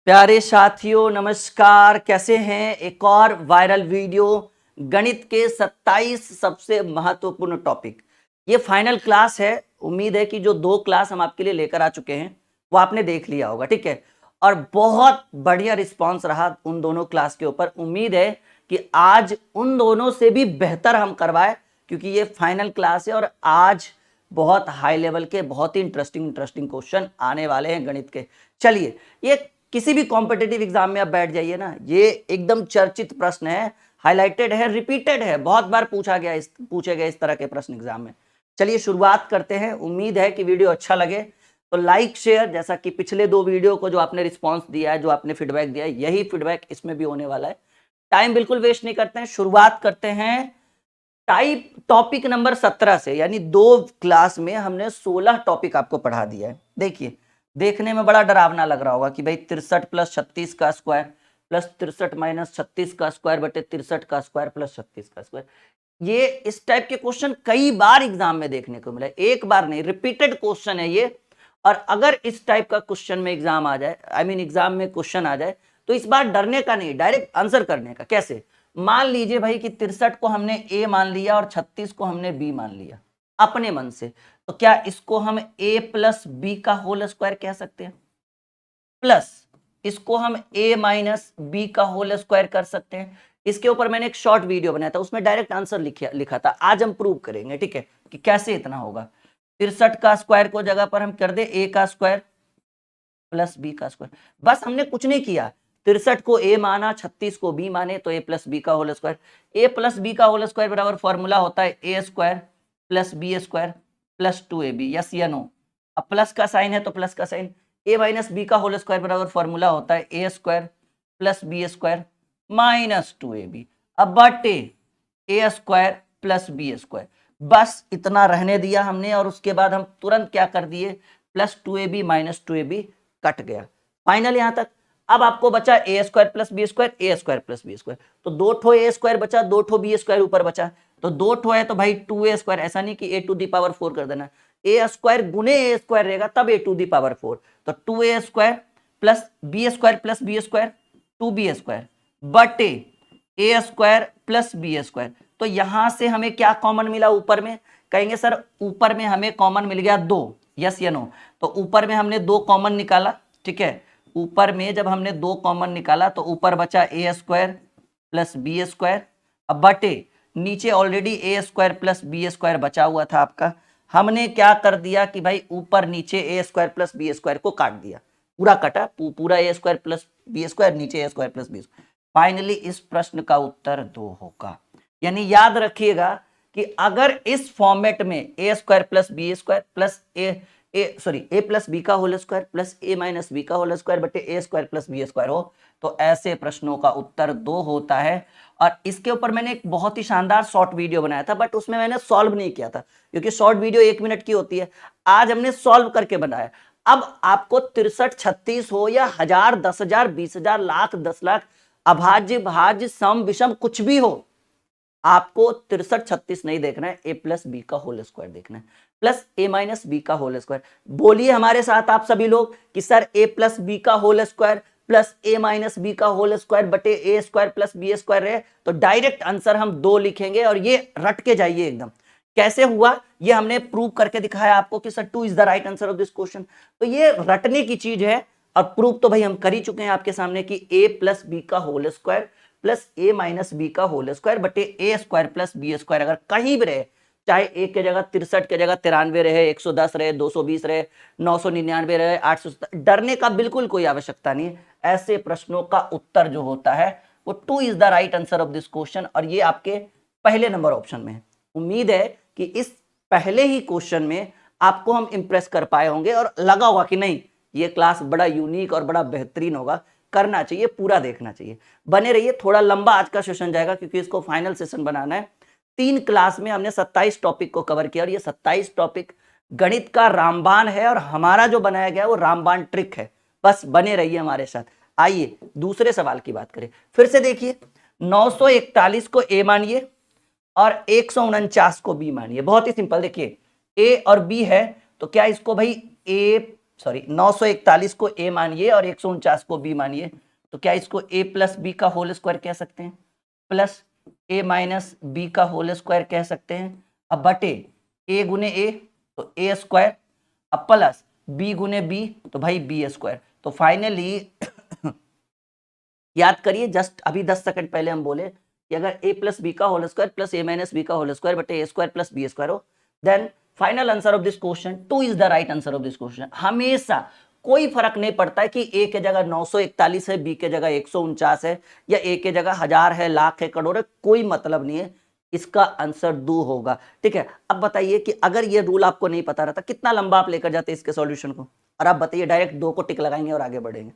प्यारे साथियों नमस्कार, कैसे हैं। एक और वायरल वीडियो गणित के 27 सबसे महत्वपूर्ण टॉपिक। ये फाइनल क्लास है। उम्मीद है कि जो 2 क्लास हम आपके लिए लेकर आ चुके हैं वो आपने देख लिया होगा, ठीक है। और बहुत बढ़िया रिस्पांस रहा उन दोनों क्लास के ऊपर। उम्मीद है कि आज उन दोनों से भी बेहतर हम करवाए, क्योंकि ये फाइनल क्लास है और आज बहुत हाई लेवल के बहुत ही इंटरेस्टिंग क्वेश्चन आने वाले हैं गणित के। चलिए, ये किसी भी कॉम्पिटिटिव एग्जाम में आप बैठ जाइए ना, ये एकदम चर्चित प्रश्न है, हाईलाइटेड है, रिपीटेड है, बहुत बार पूछे गए इस तरह के प्रश्न एग्जाम में। चलिए शुरुआत करते हैं। उम्मीद है कि वीडियो अच्छा लगे तो लाइक शेयर, जैसा कि पिछले 2 वीडियो को जो आपने रिस्पांस दिया है, जो आपने फीडबैक दिया है, यही फीडबैक इसमें भी होने वाला है। टाइम बिल्कुल वेस्ट नहीं करते हैं, शुरुआत करते हैं टॉपिक नंबर 17 से। यानी 2 क्लास में हमने 16 टॉपिक आपको पढ़ा दिया है। देखिए, देखने में बड़ा डरावना लग रहा होगा कि भाई 63 प्लस 36 का स्क्वायर प्लस 63 माइनस 36 का स्क्वायर बटे 63 का स्क्वायर प्लस 36 का स्क्वायर। ये इस टाइप के क्वेश्चन कई बार एग्जाम में देखने को मिला है, एक बार नहीं, रिपीटेड क्वेश्चन है ये। और अगर इस टाइप का क्वेश्चन में एग्जाम आ जाए, एग्जाम में क्वेश्चन आ जाए, तो इस बार डरने का नहीं, डायरेक्ट आंसर करने का। कैसे? मान लीजिए भाई कि 63 को हमने ए मान लिया और 36 को हमने बी मान लिया अपने मन से, तो क्या इसको हम a प्लस बी का होल स्क्वायर कह सकते हैं? प्लस इसको हम a माइनस बी का होल स्क्वायर कर सकते हैं। इसके ऊपर मैंने एक शॉर्ट वीडियो बनाया था, उसमें डायरेक्ट आंसर लिखा था। आज हम प्रूव करेंगे, ठीक है, कि कैसे इतना होगा। 63 का स्क्वायर को जगह पर हम कर दे a का स्क्वायर प्लस बी का स्क्वायर। बस हमने कुछ नहीं किया, 63 को a माना, 36 को b माने, तो a प्लस बी का whole square. a plus b का होल स्क्वायर बराबर फॉर्मूला होता है a square plus b square plus 2ab। Yes या नो? अब प्लस का साइन है तो प्लस का साइन। a माइनस बी का होल स्क्वायर बराबर फॉर्मूला होता है a square plus b square minus 2ab। अब बटे a square plus b square. बस इतना रहने दिया हमने, और उसके बाद हम तुरंत क्या कर दिए, plus 2ab minus 2ab cut गया। फाइनल यहां तक। अब आपको बचा ए square plus b square, a square plus b square. तो 2 ठो ए स्क्वायर बचा, 2 ठो बी स्क्वायर ऊपर बचा। तो 2 ठो है तो भाई 2a स्क्वायर, ऐसा नहीं कि a टू दी पावर 4 कर देना, ए स्क्वायर गुने ए स्क्वायर रहेगा तब a टू दी पावर 4। तो 2a square plus b square 2b square बटे a square plus b square. तो यहां से हमें क्या कॉमन मिला ऊपर में? कहेंगे सर ऊपर में हमें कॉमन मिल गया 2। यस या नो? तो ऊपर में हमने 2 कॉमन निकाला, ठीक है। ऊपर में जब हमने 2 कॉमन निकाला तो ऊपर बचा ए स्क्वायर प्लस बी स्क्वायर। अब बटे नीचे ऑलरेडी ए स्क्वायर प्लस बी स्क्वायर बचा हुआ था आपका। हमने क्या कर दिया कि भाई ऊपर नीचे a square plus b square को काट दिया, पूरा कटा, पूरा a square plus b square, नीचे a square plus b square. Finally इस प्रश्न का उत्तर 2 होगा। यानी याद रखिएगा कि अगर इस फॉर्मेट में a square plus b square plus a plus b का whole square plus a minus b का होल स्क्वायर बटे a square plus b square हो, तो ऐसे प्रश्नों का उत्तर 2 होता है। और इसके ऊपर मैंने एक बहुत ही शानदार शॉर्ट वीडियो बनाया था, बट उसमें मैंने सॉल्व नहीं किया था, क्योंकि शॉर्ट वीडियो 1 मिनट की होती है। आज हमने सॉल्व करके बनाया। अब आपको 63 36 हो या 1000 10,000 20,000 लाख 10 लाख, अभाज्य भाज्य सम विषम कुछ भी हो, आपको 63 36 नहीं देखना है, ए प्लस बी का होल स्क्वायर देखना है, प्लस ए माइनस बी का होल स्क्वायर। बोलिए हमारे साथ आप सभी लोग कि सर ए प्लस बी का whole square plus a minus b का होल स्क्वायर बटे a square plus b square है। तो डायरेक्ट आंसर हम 2 लिखेंगे, और ये रट के जाइए एकदम। कैसे हुआ ये हमने प्रूव करके दिखाया आपको कि sir 2 is the right answer of this question. तो ये रटने की चीज है, और प्रूव तो भाई हम कर ही चुके हैं आपके सामने कि ए प्लस बी का whole square plus a minus b का होल स्क्वायर बटे a square plus b square अगर कहीं भी रहे, चाहे एक के जगह 63 के जगह 93 रहे, 110 रहे, 220 रहे, 999 रहे, 870, डरने का बिल्कुल कोई आवश्यकता नहीं। ऐसे प्रश्नों का उत्तर जो होता है वो 2 is the right answer of this question, और ये आपके पहले नंबर ऑप्शन में है। उम्मीद है कि इस पहले ही क्वेश्चन में आपको हम इंप्रेस कर पाए होंगे, और लगा होगा कि नहीं ये क्लास बड़ा यूनिक और बड़ा बेहतरीन होगा, करना चाहिए, पूरा देखना चाहिए। बने रहिए, थोड़ा लंबा आज का सेशन जाएगा क्योंकि इसको फाइनल सेशन बनाना है। 3 क्लास में हमने 27 टॉपिक को कवर किया, और ये 27 टॉपिक गणित का रामबाण है, और हमारा जो बनाया गया वो रामबाण ट्रिक है। बस बने रहिए हमारे साथ। आइए दूसरे सवाल की बात करें। फिर से देखिए, 941 को ए मानिए और 149 को बी मानिए। बहुत ही सिंपल, देखिए ए और बी है, तो क्या इसको भाई ए सॉरी 941 को a मानिए और 149 को b मानिए, तो क्या इसको a प्लस बी का होल स्क्वायर कह सकते हैं, प्लस a माइनस बी का होल स्क्वायर कह सकते हैं। अब बटे a गुने a तो a स्क्वायर, अब प्लस b गुने b तो भाई b स्क्वायर। तो फाइनली याद करिए, जस्ट अभी 10 सेकंड पहले हम बोले कि अगर a प्लस बी का whole square plus a minus b का होल स्क्वायर बटे a square plus b square हो, then final answer of this question 2 is the right answer of this question. हमेशा कोई फर्क नहीं पड़ता है कि a के जगह 941 है, b के जगह 149 है, या a के जगह 1000 है, लाख है, करोड़ है, कोई मतलब नहीं है, इसका आंसर 2 होगा। ठीक है, अब बताइए कि अगर ये रूल आपको नहीं पता रहता, कितना लंबा आप लेकर जाते इसके सॉल्यूशन को, और आप बताइए डायरेक्ट 2 को टिक लगाएंगे और आगे बढ़ेंगे।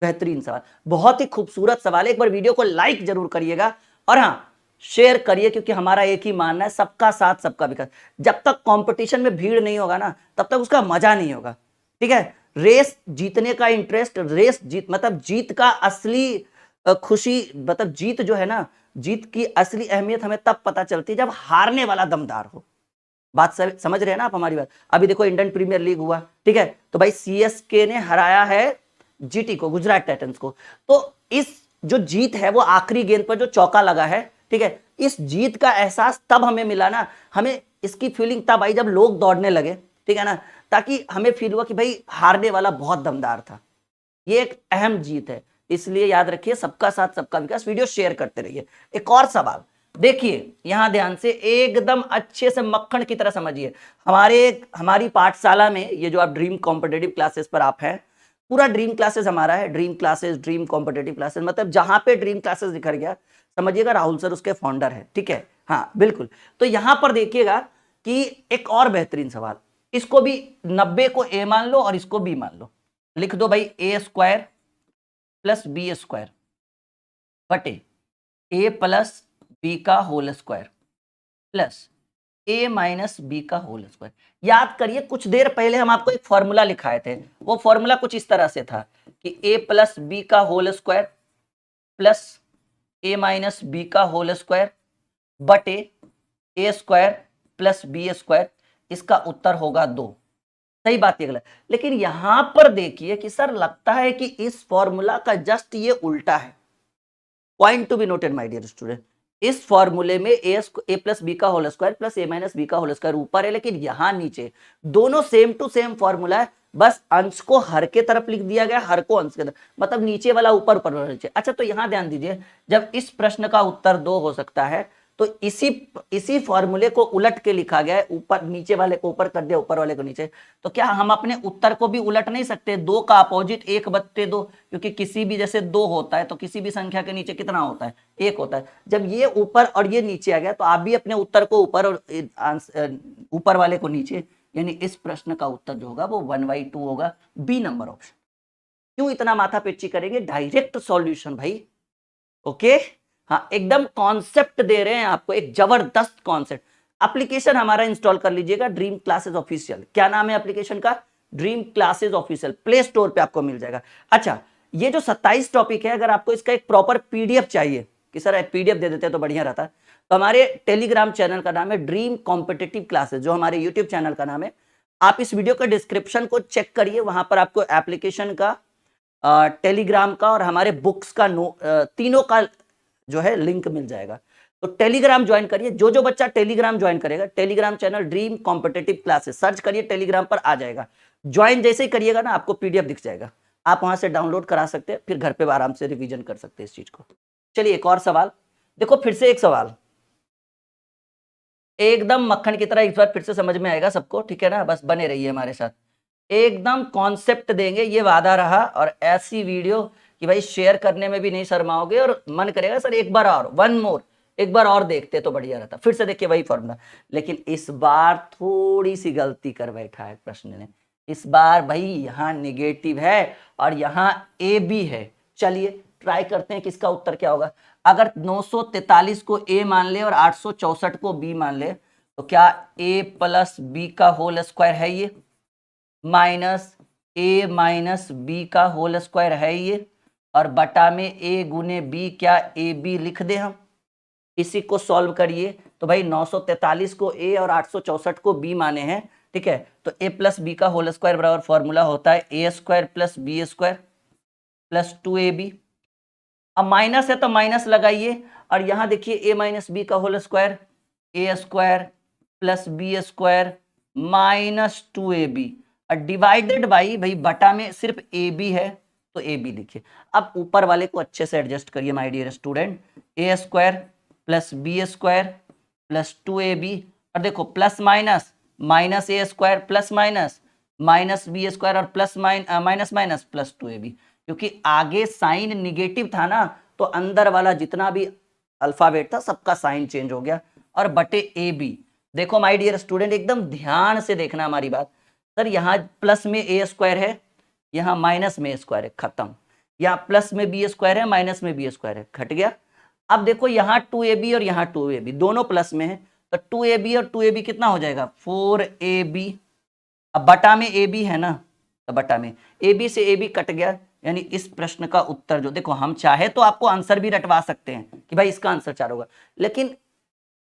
बेहतरीन सवाल, बहुत ही खूबसूरत सवाल है। एक बार वीडियो को लाइक जरूर करिएगा और हाँ शेयर करिए, क्योंकि हमारा एक ही मानना है, सबका साथ सबका विकास। जब तक कंपटीशन में भीड़ नहीं होगा ना, तब तक उसका मजा नहीं होगा। ठीक है, रेस जीतने का इंटरेस्ट, रेस जीत मतलब जीत का असली खुशी, मतलब जीत जो है ना, जीत की असली अहमियत हमें तब पता चलती है जब हारने वाला दमदार हो। बात समझ रहे हैं ना आप हमारी बात। अभी देखो इंडियन प्रीमियर लीग हुआ, ठीक है, तो भाई सीएसके ने हराया है जीटी को, गुजरात टाइटंस को। तो इस जो जीत है वो आखिरी गेंद पर जो चौका लगा है, ठीक है, इस जीत का एहसास तब हमें मिला ना, हमें इसकी फीलिंग तब आई जब लोग दौड़ने लगे, ठीक है ना, ताकि हमें फील हुआ कि भाई हारने वाला बहुत दमदार था। ये एक अहम जीत है, इसलिए याद रखिए सबका साथ सबका विकास। वीडियो शेयर करते रहिए। एक और सवाल देखिए, यहां ध्यान से एकदम अच्छे से मक्खन की तरह समझिए। हमारी पाठशाला में ये जो आप ड्रीम कॉम्पिटेटिव क्लासेस पर आप हैं, पूरा ड्रीम क्लासेस हमारा है, dream classes, dream competitive classes, मतलब जहां पे ड्रीम क्लासेस दिखर गया समझिएगा राहुल सर उसके फाउंडर है। ठीक है, हाँ बिल्कुल। तो यहां पर देखिएगा कि एक और बेहतरीन सवाल, इसको भी 90 को a मान लो और इसको b मान लो, लिख दो भाई a square plus b square बटे a प्लस बी का whole square plus a minus b का होल स्क्वायर। याद करिए कुछ देर पहले हम आपको एक फॉर्मूला लिखाए थे, वो फॉर्मूला कुछ इस तरह से था कि a प्लस बी का whole square plus a minus b का होल स्क्वायर बटे a square plus b square, इसका उत्तर होगा 2। सही बात है गलत? लेकिन यहां पर देखिए कि सर लगता है कि इस फॉर्मूला का जस्ट ये उल्टा है। Point to be noted my dear student, इस फॉर्मूले में ए प्लस बी का whole square plus a minus b का होल स्क्वायर ऊपर है, लेकिन यहां नीचे दोनों सेम टू सेम फॉर्मूला है, बस अंश को हर के तरफ लिख दिया गया, हर को अंश के तरफ, मतलब नीचे वाला ऊपर, ऊपर वाला नीचे। अच्छा, तो यहां ध्यान दीजिए, जब इस प्रश्न का उत्तर 2 हो सकता है तो इसी फॉर्मूले को उलट के लिखा गया है, ऊपर नीचे वाले को ऊपर कर दिया, ऊपर वाले को नीचे। तो क्या हम अपने उत्तर को भी उलट नहीं सकते? 2 का अपोजिट 1/2, क्योंकि किसी भी जैसे 2 होता है तो किसी भी संख्या के नीचे कितना होता है? 1 होता है। जब ये ऊपर और ये नीचे आ गया तो आप भी अपने उत्तर को ऊपर और ऊपर वाले को नीचे, यानी इस प्रश्न का उत्तर जो होगा वो 1/2 होगा, बी नंबर ऑप्शन। क्यों इतना माथा पेची करेंगे? डायरेक्ट सॉल्यूशन भाई। ओके, हाँ एकदम कॉन्सेप्ट दे रहे हैं आपको, एक जबरदस्त कॉन्सेप्ट। एप्लीकेशन हमारा इंस्टॉल कर लीजिएगा, ड्रीम क्लासेस ऑफिशियल। क्या नाम है एप्लीकेशन का? Dream classes official. Play store पे आपको मिल जाएगा। अच्छा, ये जो 27 टॉपिक है, अगर आपको इसका एक प्रॉपर पीडीएफ चाहिए कि सर पीडीएफ दे देते तो बढ़िया रहता, तो हमारे टेलीग्राम चैनल का नाम है ड्रीम कॉम्पिटिटिव क्लासेस, जो हमारे यूट्यूब चैनल का नाम है। आप इस वीडियो के डिस्क्रिप्शन को चेक करिए, वहां पर आपको एप्लीकेशन का, टेलीग्राम का और हमारे बुक्स का तीनों का जो है लिंक मिल जाएगा। तो टेलीग्राम ज्वाइन करिए। जो जो बच्चा टेलीग्राम ज्वाइन करेगा, Telegram channel dream competitive classes search करिए, टेलीग्राम पर आ जाएगा। ज्वाइन जैसे ही करिएगा ना, आपको पीडीएफ दिख जाएगा, आप वहां से डाउनलोड करा सकते हैं, फिर घर पे आराम से रिवीजन कर सकते हैं इस चीज को। चलिए एक और सवाल देखो, फिर से एक सवाल एकदम मक्खन की तरह, इस बार फिर से समझ में आएगा सबको, ठीक है ना? बस बने रहिए हमारे साथ, एकदम कॉन्सेप्ट देंगे, ये वादा रहा। और ऐसी वीडियो कि भाई शेयर करने में भी नहीं शर्माओगे और मन करेगा सर एक बार और, वन मोर, एक बार और देखते तो बढ़िया रहता। फिर से देखिए वही फॉर्मूला, लेकिन इस बार थोड़ी सी गलती कर बैठा है प्रश्न ने। इस बार भाई यहाँ निगेटिव है और यहाँ ए बी है। चलिए ट्राई करते हैं कि इसका उत्तर क्या होगा। अगर 943 को a मान ले और 864 को b मान ले, तो क्या a प्लस बी का होल स्क्वायर है ये, माइनस a माइनस बी का होल स्क्वायर है ये, और बटा में a गुने b, क्या ए बी लिख दे हम? इसी को सॉल्व करिए। तो भाई 943 को a और 864 को b माने हैं, ठीक है। तो a प्लस बी का होल स्क्वायर बराबर फॉर्मूला होता है a square plus b square plus 2ab। अब माइनस है तो माइनस लगाइए, और यहां देखिए a माइनस बी का whole square, a square plus b square minus 2ab, और डिवाइडेड बाई भाई बटा में सिर्फ ab है तो ab लिखिए। अब ऊपर वाले को अच्छे से एडजस्ट करिए my dear student, a square plus b square plus 2ab, और देखो plus minus minus a square plus minus minus b square और plus minus minus plus 2ab, क्योंकि आगे साइन निगेटिव था ना, तो अंदर वाला जितना भी अल्फाबेट था सबका साइन चेंज हो गया, और बटे ए बी। देखो माय डियर स्टूडेंट एकदम ध्यान से देखना हमारी बात। सर यहाँ प्लस में ए स्क्वायर है, यहाँ माइनस में ए स्क्वायर है, खत्म। यहाँ प्लस में बी स्क्वायर है, माइनस में बी स्क्वायर है, घट गया। अब देखो यहाँ 2ab और यहाँ 2ab दोनों प्लस में है, तो 2ab और 2ab कितना हो जाएगा 4ab। अब बटा में ab है ना, तो बटा में ab से ab कट गया, यानी इस प्रश्न का उत्तर जो, देखो हम चाहे तो आपको आंसर भी रटवा सकते हैं कि भाई इसका आंसर 4 होगा, लेकिन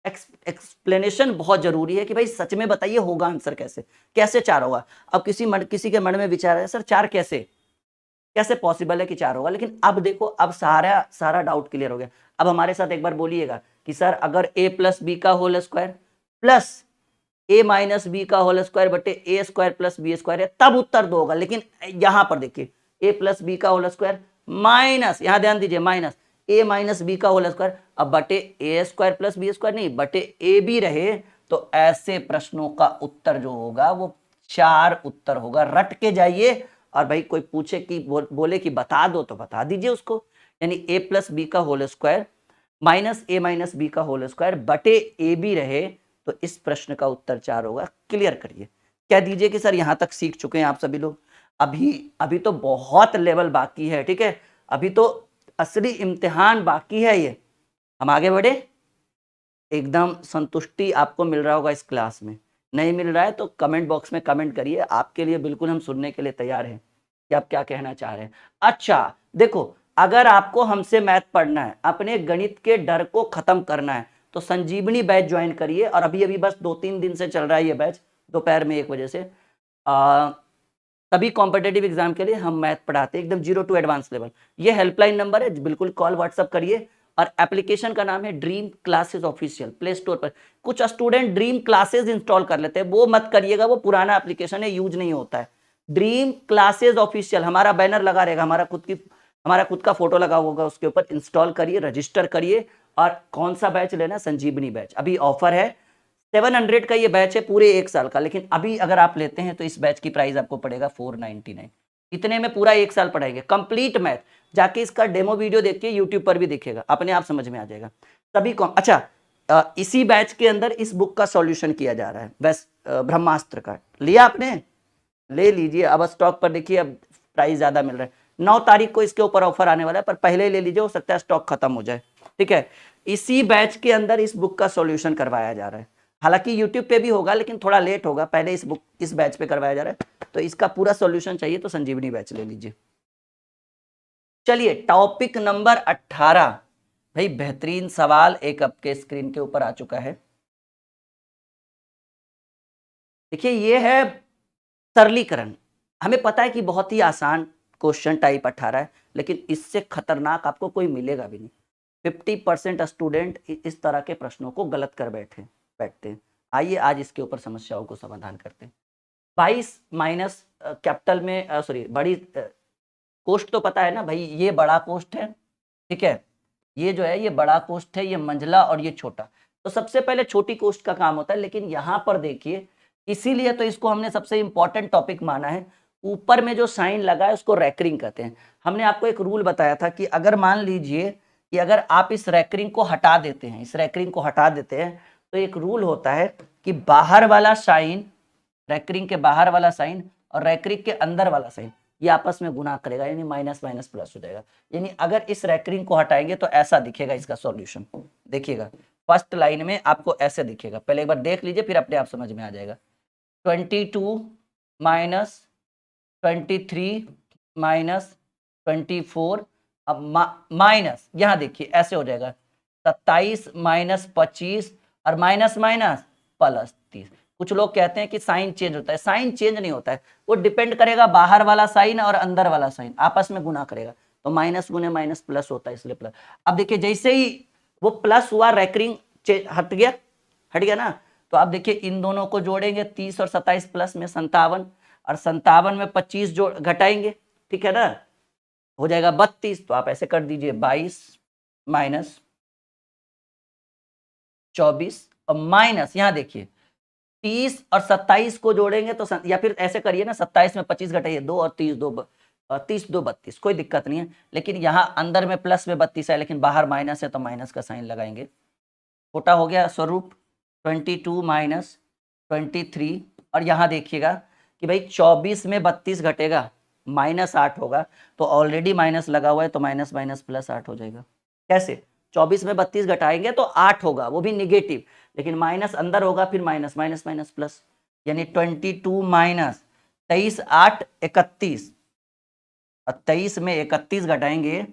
एक्सप्लेनेशन बहुत जरूरी है कि भाई सच में बताइए होगा आंसर कैसे, कैसे 4 होगा। अब किसी के मन में विचार है सर 4 कैसे पॉसिबल है कि 4 होगा, लेकिन अब देखो अब सारा डाउट क्लियर हो गया। अब हमारे साथ एक बार बोलिएगा कि सर अगर a प्लस बी का whole square plus a minus b का होल स्क्वायर बटे a square plus b square है तब उत्तर 2 होगा, लेकिन यहां पर देखिए a प्लस बी का होल स्क्वायर माइनस, यहां ध्यान दीजिए माइनस a माइनस बी का होल स्क्वायर, अब बटे a square plus b square नहीं, बटे ए बी रहे, तो ऐसे प्रश्नों का उत्तर जो होगा वो 4 उत्तर होगा। रट के जाइए, और भाई कोई पूछे कि बोले कि बता दो तो बता दीजिए उसको, यानी a प्लस बी का होल स्क्वायर माइनस ए माइनस बी का होल स्क्वायर बटे ए बी रहे, तो इस प्रश्न का उत्तर 4 होगा। क्लियर करिए, कह दीजिए कि सर यहां तक सीख चुके हैं आप सभी लोग। अभी तो बहुत लेवल बाकी है, ठीक है, अभी तो असली इम्तिहान बाकी है। ये हम आगे बढ़े, एकदम संतुष्टि आपको मिल रहा होगा इस क्लास में, नहीं मिल रहा है तो कमेंट बॉक्स में कमेंट करिए, आपके लिए बिल्कुल हम सुनने के लिए तैयार हैं कि आप क्या कहना चाह रहे हैं। अच्छा देखो, अगर आपको हमसे मैथ पढ़ना है, अपने गणित के डर को खत्म करना है, तो संजीवनी बैच ज्वाइन करिए, और अभी बस 2-3 दिन से चल रहा है ये बैच, दोपहर में 1 बजे से। सभी कॉम्पिटेटिव एग्जाम के लिए हम मैथ पढ़ाते हैं एकदम 0 टू एडवांस लेवल। ये हेल्पलाइन नंबर है, बिल्कुल कॉल व्हाट्सअप करिए, और एप्लीकेशन का नाम है dream classes official, play store पर। कुछ स्टूडेंट ड्रीम क्लासेस इंस्टॉल कर लेते हैं, वो मत करिएगा, वो पुराना एप्लीकेशन है, यूज नहीं होता है। ड्रीम क्लासेस ऑफिशियल, हमारा बैनर लगा रहेगा, हमारा खुद का फोटो लगा होगा उसके ऊपर, इंस्टॉल करिए, रजिस्टर करिए। और कौन सा बैच लेना, संजीवनी बैच, अभी ऑफर है 700 का ये बैच है पूरे 1 साल का, लेकिन अभी अगर आप लेते हैं तो इस बैच की प्राइस आपको पड़ेगा 499। इतने में पूरा 1 साल पढ़ाएंगे कंप्लीट मैथ। जाके इसका डेमो वीडियो देखिए, यूट्यूब पर भी दिखेगा, अपने आप समझ में आ जाएगा सभी को। अच्छा इसी बैच के अंदर इस बुक का सॉल्यूशन किया जा रहा है, बस ब्रह्मास्त्र का लिया आपने, ले लीजिए। अब स्टॉक पर देखिए, अब प्राइस ज्यादा मिल रहा है, 9 तारीख को इसके ऊपर ऑफर आने वाला है, पर पहले ही ले लीजिए, हो सकता है स्टॉक खत्म हो जाए, ठीक है। इसी बैच के अंदर इस बुक का सॉल्यूशन करवाया जा रहा है, हालांकि यूट्यूब पे भी होगा लेकिन थोड़ा लेट होगा, पहले इस बैच पे करवाया जा रहा है, तो इसका पूरा सॉल्यूशन चाहिए तो संजीवनी बैच ले लीजिए। चलिए टॉपिक नंबर 18, भाई बेहतरीन सवाल एक आपके स्क्रीन के ऊपर आ चुका है। देखिए ये है सरलीकरण। हमें पता है कि बहुत ही आसान क्वेश्चन टाइप 18 है, लेकिन इससे खतरनाक आपको कोई मिलेगा भी नहीं। 50% स्टूडेंट इस तरह के प्रश्नों को गलत कर बैठते हैं। आइए आज इसके ऊपर समस्याओं को समाधान करते हैं। 22 माइनस कैपिटल में सॉरी बड़ी कोष्ठ तो पता है ना भाई, ये बड़ा कोष्ठ है, ठीक है, ये जो है ये बड़ा कोष्ठ है, ये मंझला और ये छोटा। तो सबसे पहले छोटी कोष्ठ का काम होता है, लेकिन यहाँ पर देखिए, इसीलिए तो इसको हमने सबसे इंपॉर्टेंट टॉपिक माना है। ऊपर में जो साइन लगा है उसको रैकरिंग कहते हैं। हमने आपको एक रूल बताया था कि अगर मान लीजिए कि अगर आप इस रैकरिंग को हटा देते हैं, इस रैकरिंग को हटा देते हैं, तो एक रूल होता है कि बाहर वाला साइन, रैकरिंग के बाहर वाला साइन और रैकरिंग के अंदर वाला साइन ये आपस में गुना करेगा, यानी माइनस माइनस प्लस हो जाएगा। यानी अगर इस रैकरिंग को हटाएंगे तो ऐसा दिखेगा इसका सॉल्यूशन। देखिएगा फर्स्ट लाइन में आपको ऐसे दिखेगा, पहले एक बार देख लीजिए फिर अपने आप समझ में आ जाएगा। 22 माइनस 23 माइनस 24, अब माइनस यहाँ देखिए ऐसे हो जाएगा 27 माइनस 25 और माइनस माइनस प्लस 30। कुछ लोग कहते हैं कि साइन चेंज होता है, साइन चेंज नहीं होता है, वो डिपेंड करेगा बाहर वाला साइन और अंदर वाला साइन आपस में गुना करेगा, तो माइनस गुने माइनस प्लस होता है, इसलिए प्लस। अब देखिए जैसे ही वो प्लस हुआ रेकरिंग हट गया ना, तो आप देखिए इन दोनों को जोड़ेंगे 30 और 27 प्लस में 57, और 57 में 25 जोड़ घटाएंगे, ठीक है ना, हो जाएगा 32। तो आप ऐसे कर दीजिए 22 माइनस 24 और माइनस यहां देखिए 30 और 27 को जोड़ेंगे तो या फिर ऐसे करिए ना, 27 में 25 घटाइए 2 और 30 2 30 2 32, कोई दिक्कत नहीं है। लेकिन यहाँ अंदर में प्लस में 32 है लेकिन बाहर माइनस है तो माइनस का साइन लगाएंगे। छोटा हो गया स्वरूप 22 माइनस 23, और यहाँ देखिएगा कि भाई 24 में 32 घटेगा माइनस 8 होगा, तो ऑलरेडी माइनस लगा हुआ है तो माइनस माइनस प्लस 8 हो जाएगा। कैसे? 24 में 32 घटाएंगे तो 8 होगा, वो भी निगेटिव, लेकिन माइनस अंदर होगा फिर माइनस माइनस माइनस प्लस, यानी 22 माइनस 23 8 31, और 23 में 31 घटाएंगे,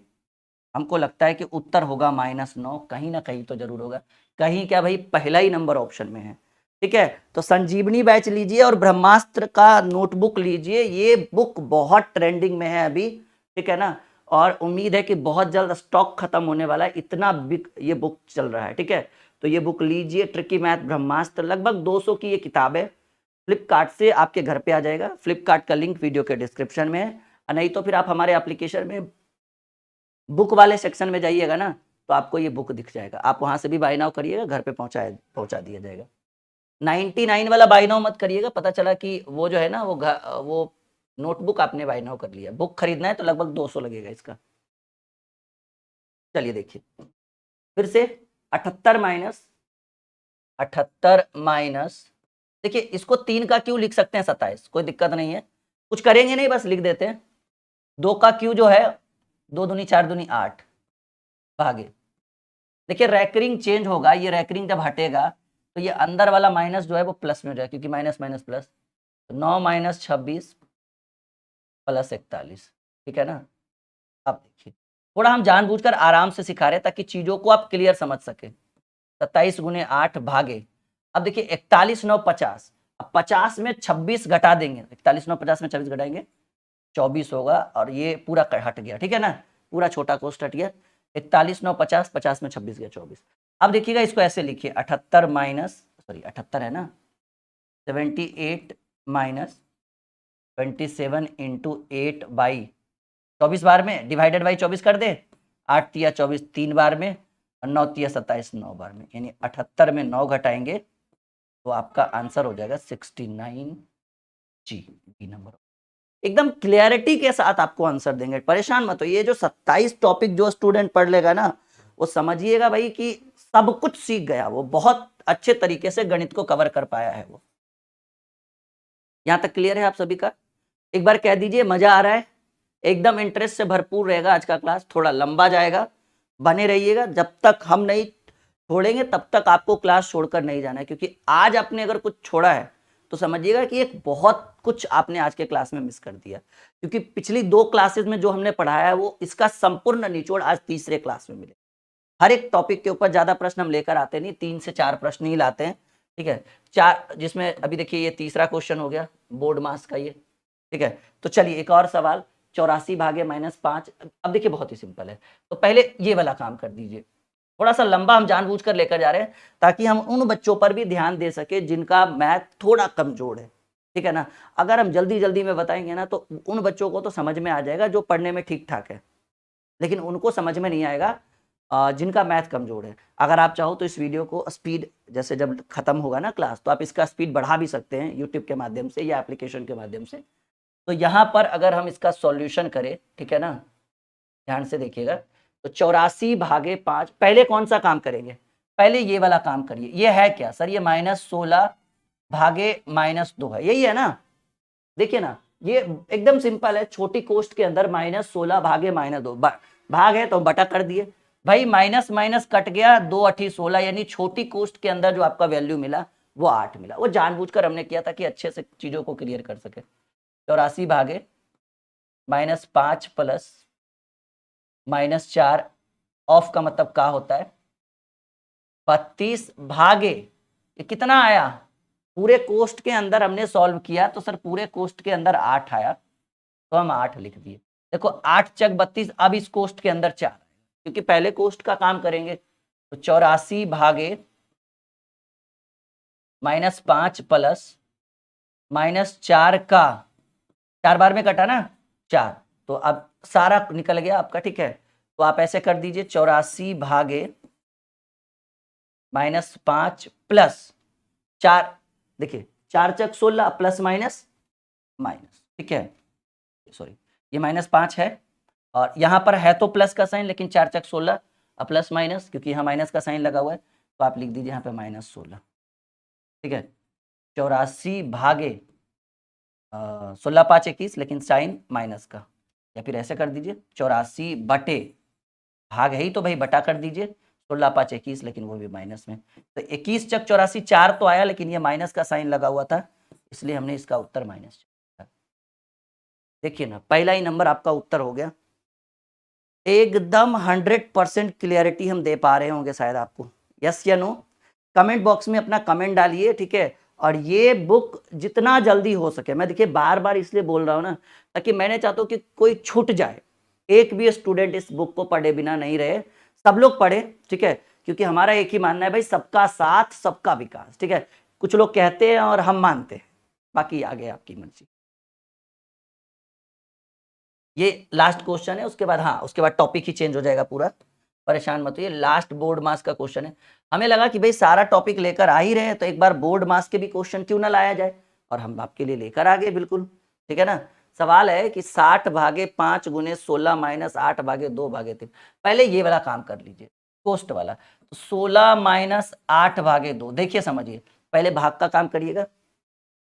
हमको लगता है कि उत्तर होगा -9, कहीं ना कहीं तो जरूर होगा, कहीं क्या भाई, पहला ही नंबर ऑप्शन में है। ठीक है, तो संजीवनी बैच लीजिए और ब्रह्मास्त्र का नोटबुक लीजिए, ये बुक बहुत ट्रेंडिंग में है अभी, ठीक है ना, और उम्मीद है कि बहुत जल्द स्टॉक खत्म होने वाला है, इतना बिग ये बुक चल रहा है। ठीक है, तो ये बुक लीजिए, ट्रिकी मैथ ब्रह्मास्त्र, लगभग 200 की ये किताब है, फ्लिपकार्ट से आपके घर पे आ जाएगा, फ्लिपकार्ट का लिंक वीडियो के डिस्क्रिप्शन में है, नहीं तो फिर आप हमारे एप्लीकेशन में बुक वाले सेक्शन में जाइएगा ना, तो आपको ये बुक दिख जाएगा, आप वहां से भी बाय नाउ करिएगा, घर पे पहुंचा दिया जाएगा। 99 वाला बाय नाउ मत करिएगा, पता चला कि वो जो है ना वो नोटबुक आपने बाय नाउ कर लिया, बुक खरीदना है तो लगभग 200 लगेगा इसका। चलिए देखिए फिर से 78 माइनस देखिए, इसको 3 का क्यू लिख सकते हैं 27, कोई दिक्कत नहीं है, कुछ करेंगे नहीं, बस लिख देते हैं। 2 का क्यू जो है 2 दूनी 4 दूनी 8 भागे, देखिए रैकरिंग चेंज होगा, ये रैकरिंग जब हटेगा तो ये अंदर वाला माइनस जो है वो प्लस में हो जाएगा, क्योंकि माइनस माइनस प्लस, तो 9 माइनस 26 प्लस 41, ठीक है ना। अब देखिए थोड़ा हम जानबूझकर आराम से सिखा रहे हैं ताकि चीजों को आप क्लियर समझ सके। 27 गुने 8 भागे, अब देखिए 41 9 50, अब 50 में 26 घटा देंगे, 41 9 50 में 26 घटाएंगे 24 होगा, और ये पूरा हट गया, ठीक है ना, पूरा छोटा कोष्ट हट गया, 41 9 50, 50 में 26 गया 24। अब देखिएगा इसको ऐसे लिखिए 78 है ना, 78 माइनस 27 इंटू 8 बाई 24 बार में, डिवाइडेड बाई 24 कर दे, 8 तिया 24 3 बार में, और 9 तिया 27 9 बार में, यानी 78 में 9 घटाएंगे तो आपका आंसर हो जाएगा 69 जी, बी नंबर। एकदम क्लियरिटी के साथ आपको आंसर देंगे, परेशान मत हो। ये जो 27 टॉपिक जो स्टूडेंट पढ़ लेगा ना, वो समझिएगा भाई कि सब कुछ सीख गया, वो बहुत अच्छे तरीके से गणित को कवर कर पाया है वो। यहां तक क्लियर है आप सभी का? एक बार कह दीजिए मजा आ रहा है, एकदम इंटरेस्ट से भरपूर रहेगा आज का क्लास, थोड़ा लंबा जाएगा, बने रहिएगा, जब तक हम नहीं छोड़ेंगे तब तक आपको क्लास छोड़कर नहीं जाना है, क्योंकि आज आपने अगर कुछ छोड़ा है तो समझिएगा कि एक बहुत कुछ आपने आज के क्लास में मिस कर दिया, क्योंकि पिछली 2 क्लासेस में जो हमने पढ़ाया है वो इसका संपूर्ण निचोड़ आज तीसरे क्लास में मिले। हर एक टॉपिक के ऊपर ज्यादा प्रश्न हम लेकर आते नहीं, 3 से 4 प्रश्न ही लाते हैं, ठीक है, 4, जिसमें अभी देखिए ये तीसरा क्वेश्चन हो गया बोर्ड मास का ये, ठीक है। तो चलिए एक और सवाल, 84 भागे -5, अब देखिए बहुत ही सिंपल है, तो पहले ये वाला काम कर दीजिए, थोड़ा सा लंबा हम जानबूझकर लेकर जा रहे हैं ताकि हम उन बच्चों पर भी ध्यान दे सके जिनका मैथ थोड़ा कमजोर है, ठीक है ना। अगर हम जल्दी जल्दी में बताएंगे ना तो उन बच्चों को तो समझ में आ जाएगा जो पढ़ने में ठीक ठाक है, लेकिन उनको समझ में नहीं आएगा जिनका मैथ कमजोर है। अगर आप चाहो तो इस वीडियो को स्पीड, जैसे जब खत्म होगा ना क्लास तो आप इसका स्पीड बढ़ा भी सकते हैं यूट्यूब के माध्यम से या एप्लीकेशन के माध्यम से। तो यहाँ पर अगर हम इसका सॉल्यूशन करें, ठीक है ना, ध्यान से देखिएगा, तो 84 भागे 5, पहले कौन सा काम करेंगे, पहले ये वाला काम करिए। ये है क्या सर, ये -16 भागे -2 है, यही है ना, देखिए ना, ये एकदम सिंपल है, छोटी कोष्ट के अंदर -16 भागे -2, भाग है तो बटा कर दिए भाई, माइनस माइनस कट गया, 2 8 16, यानी छोटी कोष्ट के अंदर जो आपका वैल्यू मिला वो 8 मिला, वो जानबूझकर हमने किया था कि अच्छे से चीजों को क्लियर कर सके। 84 भागे -5 प्लस -4, ऑफ का मतलब क्या होता है, 32 भागे, ये कितना आया पूरे कोष्ट के अंदर हमने सॉल्व किया तो सर पूरे कोष्ट के अंदर 8 आया, तो हम 8 लिख दिए। देखो 8 चक 32, अब इस कोष्ट के अंदर 4, क्योंकि पहले कोष्ट का काम करेंगे। तो 84 भागे -5 प्लस -4 का 4 बार में कटा ना 4, तो अब सारा निकल गया आपका, ठीक है। तो आप ऐसे कर दीजिए 84 भागे -5 प्लस 4, देखिए 4 चक 16 प्लस माइनस माइनस, ठीक है, सॉरी ये -5 है और यहाँ पर है तो प्लस का साइन, लेकिन 4 चक 16 प्लस माइनस, क्योंकि यहाँ माइनस का साइन लगा हुआ है, तो आप लिख दीजिए यहाँ पे -16, ठीक है। 84 भागे 16 5 21, लेकिन साइन माइनस का, या फिर ऐसे कर दीजिए 84 बटे, भाग है ही तो भाई बटा कर दीजिए, 16 5 21, लेकिन वो भी माइनस में। तो 21 चक 84 4 तो आया, लेकिन ये माइनस का साइन लगा हुआ था, इसलिए हमने इसका उत्तर माइनस। देखिए ना, पहला ही नंबर आपका उत्तर हो गया। एकदम 100% क्लियरिटी हम दे पा रहे होंगे शायद आपको, यस या नो? कमेंट बॉक्स में अपना कमेंट डालिए, ठीक है। और ये बुक जितना जल्दी हो सके, मैं देखिए बार बार इसलिए बोल रहा हूँ ना, ताकि मैंने चाहता हूँ कि कोई छूट जाए, एक भी स्टूडेंट इस बुक को पढ़े बिना नहीं रहे, सब लोग पढ़े, ठीक है। क्योंकि हमारा एक ही मानना है भाई, सबका साथ सबका विकास, ठीक है। कुछ लोग कहते हैं और हम मानते हैं, बाकी आगे आपकी मर्जी। ये लास्ट क्वेश्चन है, उसके बाद हाँ, उसके बाद टॉपिक ही चेंज हो जाएगा पूरा, परेशान मत होइए। लास्ट बोर्ड मास का क्वेश्चन है। हमें लगा कि भाई सारा टॉपिक लेकर आ ही रहे हैं, तो एक बार बोर्ड मास के भी क्वेश्चन क्यों ना लाया जाए, और हम आपके लिए लेकर आ गए, बिल्कुल, ठीक है ना। सवाल है कि 60 भागे 5 गुने 16 माइनस 8 भागे 2 भागे 3। पहले ये वाला काम कर लीजिए, कोष्ट वाला। तो 16 माइनस 8 भागे 2, देखिए समझिए, पहले भाग का काम करिएगा,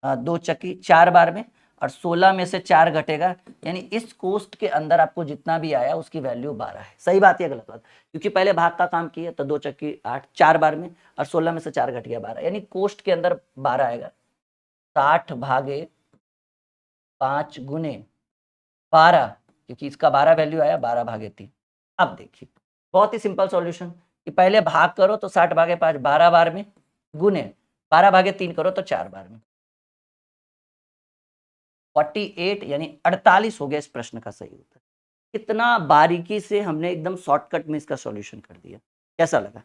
2 चक्की 4 बार में, और 16 में से 4 घटेगा, यानी इस कोष्ट के अंदर आपको जितना भी आया उसकी वैल्यू 12 है। सही बात या गलत बात? क्योंकि पहले भाग का काम किया, तो 2 चक्की 8 4 बार में, और 16 में से 4 घट गया 12, यानी कोष्ट के अंदर 12 आएगा। 60 भागे 5 गुने 12, क्योंकि इसका 12 वैल्यू आया, 12 भागे 3। अब देखिए बहुत ही सिंपल सॉल्यूशन, कि पहले भाग करो तो 60 भागे 5 12 बार में, गुने 12 भागे 3 करो तो 4 बार में, 48 यानी 48 हो गया इस प्रश्न का सही उत्तर। कितना बारीकी से हमने एकदम शॉर्टकट में इसका सॉल्यूशन कर दिया, कैसा लगा?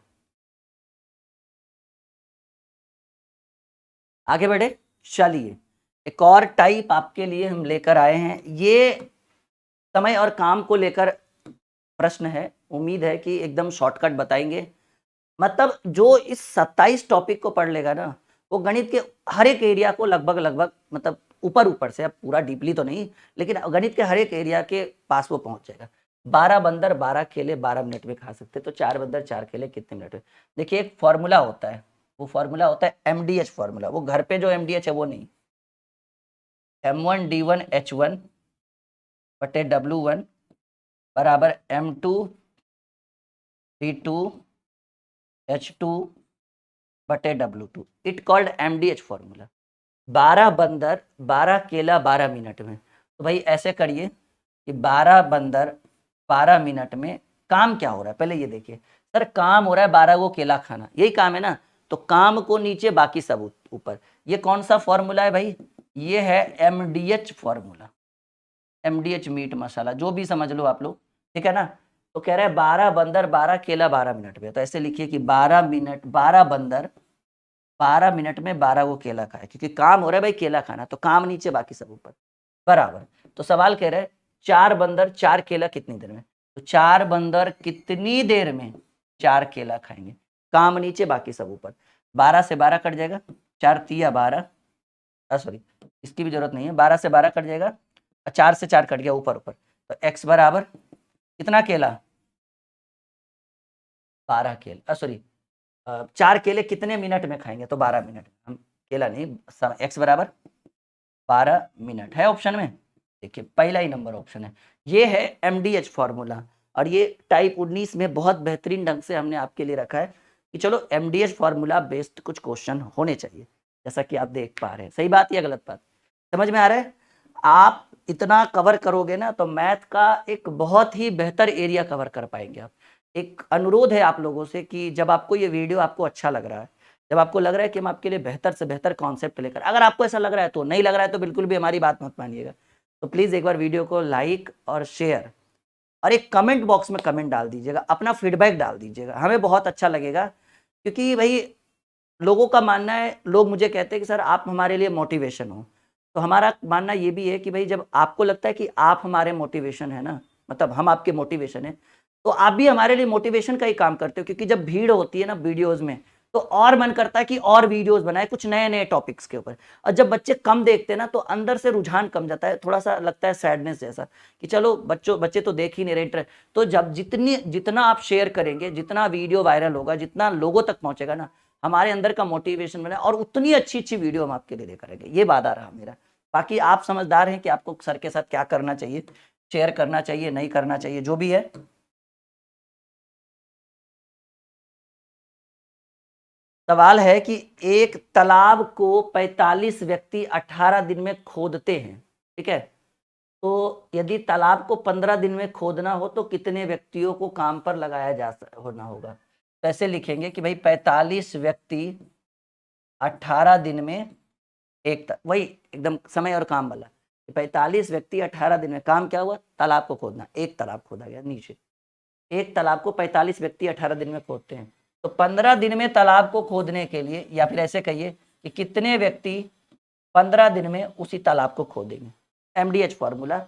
आगे बढ़े, चलिए एक और टाइप आपके लिए हम लेकर आए हैं। ये समय और काम को लेकर प्रश्न है, उम्मीद है कि एकदम शॉर्टकट बताएंगे। मतलब जो इस 27 टॉपिक को पढ़ लेगा ना, वो गणित के हर एक एरिया को लगभग लगभग, मतलब ऊपर ऊपर से, अब पूरा डीपली तो नहीं, लेकिन गणित के हर एक एरिया के पास वो पहुंच जाएगा। 12 बंदर 12 केले 12 मिनट में खा सकते, तो 4 बंदर 4 केले कितने मिनट में? देखिए एक फॉर्मूला होता है, वो फॉर्मूला होता है MDH फॉर्मूला। वो घर पे जो MDH है वो नहीं, M1D1H1 बटे W1 बराबर M2D2H2 बटे W2, it called MDH formula. 12 बंदर 12 केला 12 मिनट में, तो भाई ऐसे करिए कि 12 बंदर 12 मिनट में काम क्या हो रहा है, पहले ये देखिए। सर काम हो रहा है 12 को केला खाना, यही काम है ना, तो काम को नीचे बाकी सब ऊपर। ये कौन सा फॉर्मूला है भाई? ये है MDH फॉर्मूला, MDH मीट मसाला, जो भी समझ लो आप लोग, ठीक है ना। तो कह रहा है 12 बंदर 12 केला 12 मिनट में, तो ऐसे लिखिए कि 12 मिनट 12 बंदर 12 मिनट में 12 को केला खाए, क्योंकि काम हो रहा है भाई केला खाना, तो काम नीचे बाकी सब ऊपर, बराबर। तो सवाल कह रहा है 4 बंदर 4 केला कितनी देर में, तो 4 बंदर कितनी देर में 4 केला खाएंगे, काम नीचे बाकी सब ऊपर। 12 से 12 कट जाएगा, 4 तिया 12, सॉरी इसकी भी जरूरत नहीं है, 12 से 12 कट जाएगा, 4 से 4 कट गया ऊपर ऊपर, तो x बराबर कितना केला, 12 केला, सॉरी 4 केले कितने मिनट में खाएंगे, तो 12 मिनट, हम केला नहीं, x बराबर 12 मिनट है ऑप्शन में। देखिए पहला ही नंबर ऑप्शन है, ये है MDH फॉर्मूला। और ये टाइप 19 में बहुत बेहतरीन ढंग से हमने आपके लिए रखा है कि चलो MDH फॉर्मूला बेस्ड कुछ क्वेश्चन होने चाहिए, जैसा कि आप देख पा रहे हैं। सही बात या गलत बात, समझ में आ रहा है? आप इतना कवर करोगे ना, तो मैथ का एक बहुत ही बेहतर एरिया कवर कर पाएंगे आप। एक अनुरोध है आप लोगों से कि जब आपको ये वीडियो आपको अच्छा लग रहा है, जब आपको लग रहा है कि हम आपके लिए बेहतर से बेहतर कॉन्सेप्ट लेकर, अगर आपको ऐसा लग रहा है तो, नहीं लग रहा है तो बिल्कुल भी हमारी बात मत मानिएगा। तो प्लीज़ एक बार वीडियो को लाइक और शेयर और एक कमेंट बॉक्स में कमेंट डाल दीजिएगा, अपना फीडबैक डाल दीजिएगा, हमें बहुत अच्छा लगेगा। क्योंकि भाई लोगों का मानना है, लोग मुझे कहते हैं कि सर आप हमारे लिए मोटिवेशन हो। तो हमारा मानना ये भी है कि भाई जब आपको लगता है कि आप हमारे मोटिवेशन है ना, मतलब हम आपके मोटिवेशन है, तो आप भी हमारे लिए मोटिवेशन का ही काम करते हो। क्योंकि जब भीड़ होती है ना वीडियोस में, तो और मन करता है कि और वीडियोस बनाए कुछ नए नए टॉपिक्स के ऊपर। और जब बच्चे कम देखते हैं ना, तो अंदर से रुझान कम जाता है, थोड़ा सा लगता है सैडनेस जैसा कि चलो बच्चे तो देख ही नहीं रहे इंटरेस्ट। तो जब जितना आप शेयर करेंगे, जितना वीडियो वायरल होगा, जितना लोगों तक पहुंचेगा ना, हमारे अंदर का मोटिवेशन बने और उतनी अच्छी अच्छी वीडियो हम आपके लिए लेकर आएंगे। ये वादा रहा मेरा। बाकी आप समझदार हैं कि आपको सर के साथ क्या करना चाहिए, शेयर करना चाहिए, नहीं करना चाहिए, जो भी है। सवाल है कि एक तालाब को 45 व्यक्ति 18 दिन में खोदते हैं, ठीक है। तो यदि तालाब को 15 दिन में खोदना हो तो कितने व्यक्तियों को काम पर लगाया होना होगा। तो ऐसे लिखेंगे कि भाई 45 व्यक्ति 18 दिन में वही एकदम समय और काम वाला। 45 व्यक्ति 18 दिन में काम क्या हुआ, तालाब को खोदना। एक तालाब खोदा गया नीचे, एक तालाब को 45 व्यक्ति 18 दिन में खोदते हैं। तो 15 दिन में तालाब को खोदने के लिए, या फिर ऐसे कहिए कि कितने व्यक्ति 15 दिन में उसी तालाब को खोदेंगे। MDH फॉर्मूला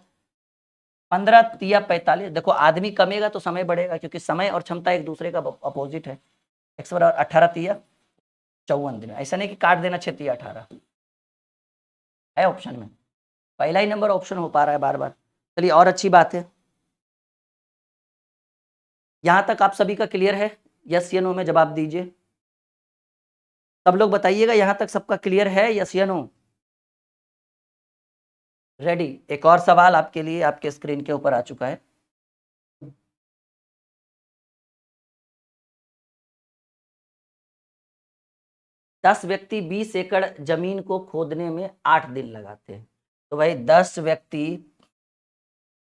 15 तिया 45। देखो आदमी कमेगा तो समय बढ़ेगा, क्योंकि समय और क्षमता एक दूसरे का अपोजिट है। x बराबर 18 तिया 54 दिन। ऐसा नहीं कि काट देना 6 तिया 18 है ऑप्शन में, पहला ही नंबर ऑप्शन हो पा रहा है बार बार। चलिए और अच्छी बात है। यहां तक आप सभी का क्लियर है? यस या नो में जवाब दीजिए। सब लोग बताइएगा, यहां तक सबका क्लियर है? यस या नो? रेडी। एक और सवाल आपके लिए आपके स्क्रीन के ऊपर आ चुका है। दस व्यक्ति 20 एकड़ जमीन को खोदने में 8 दिन लगाते हैं। तो भाई 10 व्यक्ति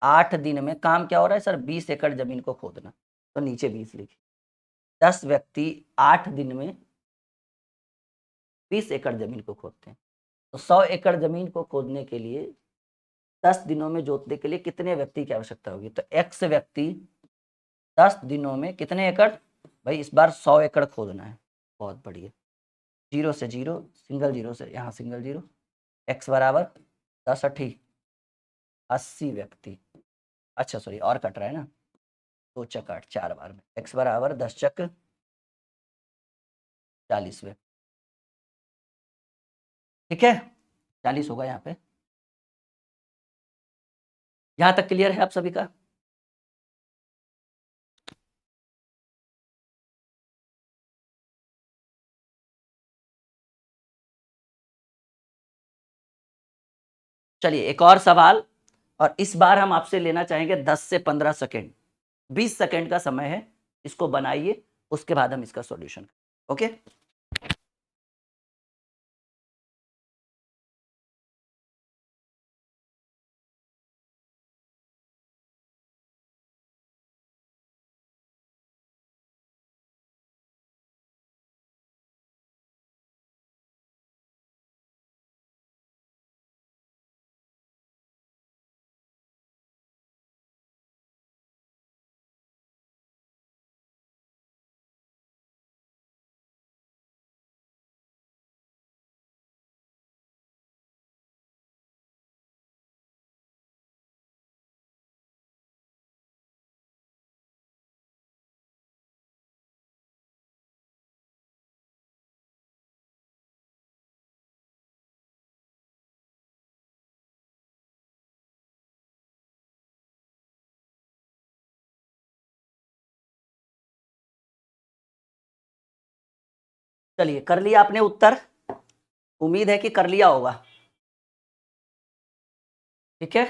8 दिन में काम क्या हो रहा है सर, 20 एकड़ जमीन को खोदना। तो नीचे 20 लिखिए। 10 व्यक्ति 8 दिन में 20 एकड़ जमीन को खोदते हैं। तो 100 एकड़ जमीन को खोदने के लिए 10 दिनों में जोतने के लिए कितने व्यक्ति की आवश्यकता होगी। तो x व्यक्ति 10 दिनों में कितने एकड़, भाई इस बार 100 एकड़ खोदना है। बहुत बढ़िया। 0 से 0, सिंगल 0 से यहाँ सिंगल 0, x बराबर 10 80 80 व्यक्ति। अच्छा सॉरी, और कट रहा है ना, 2 चक 8 4 बार में। x बराबर 10 चक 40 व्यक्ति, ठीक है। 40 होगा यहाँ पे। यहाँ तक क्लियर है आप सभी का? चलिए एक और सवाल, और इस बार हम आपसे लेना चाहेंगे 10 से 15 सेकेंड। 20 सेकेंड का समय है, इसको बनाइए, उसके बाद हम इसका सॉल्यूशन। ओके। चलिए कर लिया आपने उत्तर, उम्मीद है कि कर लिया होगा, ठीक है।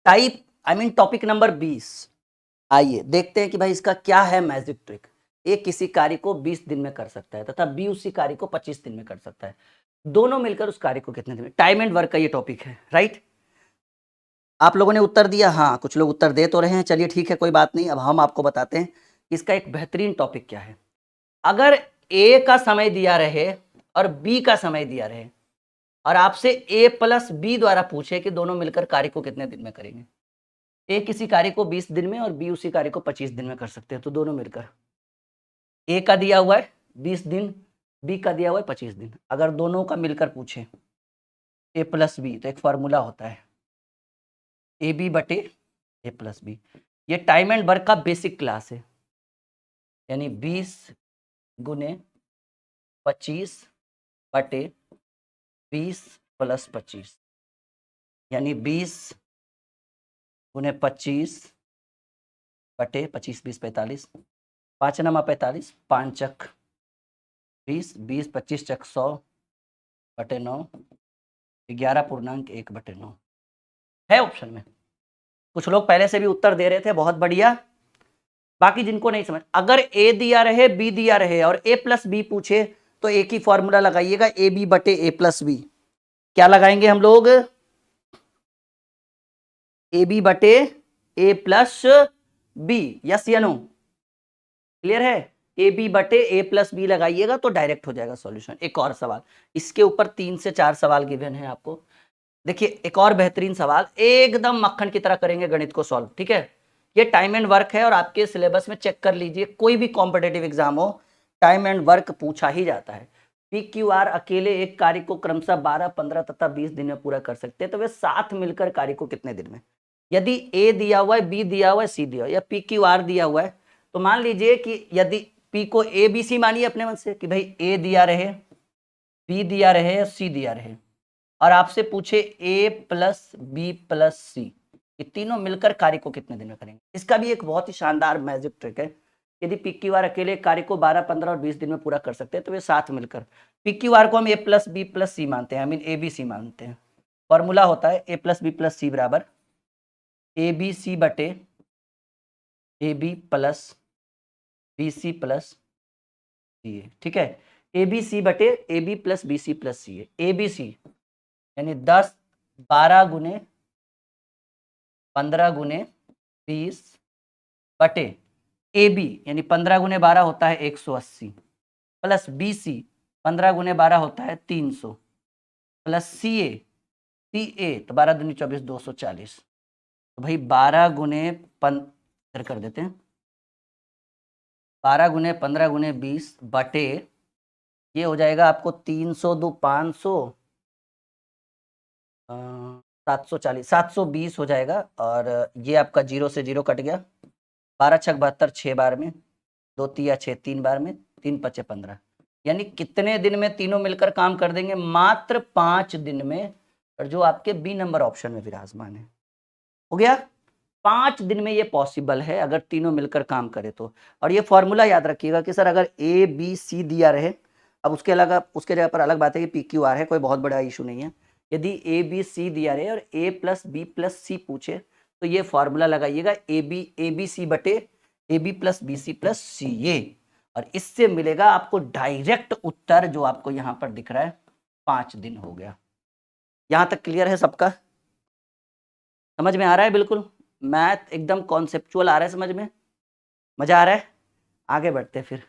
Type I mean topic number 20। आइए देखते हैं कि भाई इसका क्या है मैजिक ट्रिक। ए किसी कार्य को 20 दिन में कर सकता है तथा बी उसी कार्य को 25 दिन में कर सकता है। दोनों मिलकर उस कार्य को कितने दिन में। टाइम एंड वर्क का ये टॉपिक है, राइट। आप लोगों ने उत्तर दिया, हाँ कुछ लोग उत्तर दे तो रहे हैं। चलिए ठीक है, कोई बात नहीं। अब हम आपको बताते हैं इसका एक बेहतरीन टॉपिक क्या है। अगर ए का समय दिया रहे और बी का समय दिया रहे और आपसे ए प्लस बी द्वारा पूछे कि दोनों मिलकर कार्य को कितने दिन में करेंगे, ए किसी कार्य को 20 दिन में और बी उसी कार्य को 25 दिन में कर सकते हैं, तो दोनों मिलकर ए का दिया हुआ है 20 दिन, बी का दिया हुआ है 25 दिन, अगर दोनों का मिलकर पूछे ए प्लस बी तो एक फॉर्मूला होता है ए बी बटे ए प्लस बी। ये टाइम एंड वर्क का बेसिक क्लास है, यानी 20 गुने 25 बटे 20 प्लस 25, यानी 20 गुने 25 बटे 25 20 45, 5 नमा 45, 5 चक 20, 20 25 चक 100 बटे 9, 11.1 बटे 9 है ऑप्शन में। कुछ लोग पहले से भी उत्तर दे रहे थे, बहुत बढ़िया। बाकी जिनको नहीं समझ, अगर ए दिया रहे बी दिया रहे और ए प्लस बी पूछे तो एक ही फॉर्मूला लगाइएगा, ए बी बटे ए प्लस बी। क्या लगाएंगे हम लोग? ए बी बटे ए प्लस बी, यस या नो? क्लियर है? ए बी बटे ए प्लस बी लगाइएगा तो डायरेक्ट हो जाएगा सॉल्यूशन। एक और सवाल, इसके ऊपर 3 से 4 सवाल गिवन है आपको। देखिए एक और बेहतरीन सवाल, एकदम मक्खन की तरह करेंगे गणित को सॉल्व, ठीक है? ये टाइम एंड वर्क है और आपके सिलेबस में चेक कर लीजिए, कोई भी कॉम्पिटेटिव एग्जाम हो टाइम एंड वर्क पूछा ही जाता है। पी क्यू आर अकेले एक कार्य को क्रमशः 12, 15 तथा 20 दिन में पूरा कर सकते हैं, तो वे साथ मिलकर कार्य को कितने दिन में? यदि ए दिया हुआ है, बी दिया हुआ है, सी दिया हुआ है या पी क्यू आर दिया हुआ है, तो मान लीजिए कि यदि पी को ए बी सी मानिए अपने मन से कि भाई ए दिया रहे, बी दिया रहे या सी दिया रहे, और आपसे पूछे ए प्लस बी प्लस सी, ये तीनों मिलकर कार्य को कितने दिन में करेंगे? इसका भी एक बहुत ही शानदार मैजिक ट्रिक है। यदि पी क्यू आर अकेले कार्य को 12, 15 और 20 दिन में पूरा कर सकते हैं, तो वे साथ मिलकर, पी क्यू आर को हम ए प्लस बी प्लस सी मानते हैं, आई मीन ए बी सी मानते हैं। फॉर्मूला होता है a plus b plus c बराबर ए बी सी बटे a b plus b c plus c a, ठीक है? ए बी सी बटे a b plus b c plus c a b c यानी 10, 12 गुने 15 गुने 20 बटे ए बी यानी 15 गुने 12 होता है 180 प्लस बी सी 15 गुने 12 होता है 300 प्लस सी ए तो 12 दूनी 24 240, तो भाई 12 गुने कर देते हैं 12 गुने 15 गुने 20 बटे ये हो जाएगा आपको 300 दो 500 740 720 हो जाएगा, और ये आपका 0 से 0 कट गया, 12 छक 72 6 बार में, 2 तिया 6 3 बार में, 3 पचे 15, यानी कितने दिन में तीनों मिलकर काम कर देंगे? मात्र 5 दिन में, और जो आपके बी नंबर ऑप्शन में विराजमान है। हो गया? 5 दिन में ये पॉसिबल है अगर तीनों मिलकर काम करे तो। और ये फॉर्मूला याद रखिएगा कि सर अगर ए बी सी दिया रहे, अब उसके जगह पर अलग बात है कि पी क्यू आर है, कोई बहुत बड़ा इशू नहीं है। यदि ए बी सी दिया रहे और a plus b plus c पूछे तो ये फॉर्मूला लगाइएगा ए बी सी बटे a b plus b c plus c a, और इससे मिलेगा आपको डायरेक्ट उत्तर जो आपको यहाँ पर दिख रहा है, 5 दिन हो गया। यहाँ तक क्लियर है सबका? समझ में आ रहा है? बिल्कुल मैथ एकदम कॉन्सेप्चुअल आ रहा है समझ में? मजा आ रहा है? आगे बढ़ते फिर।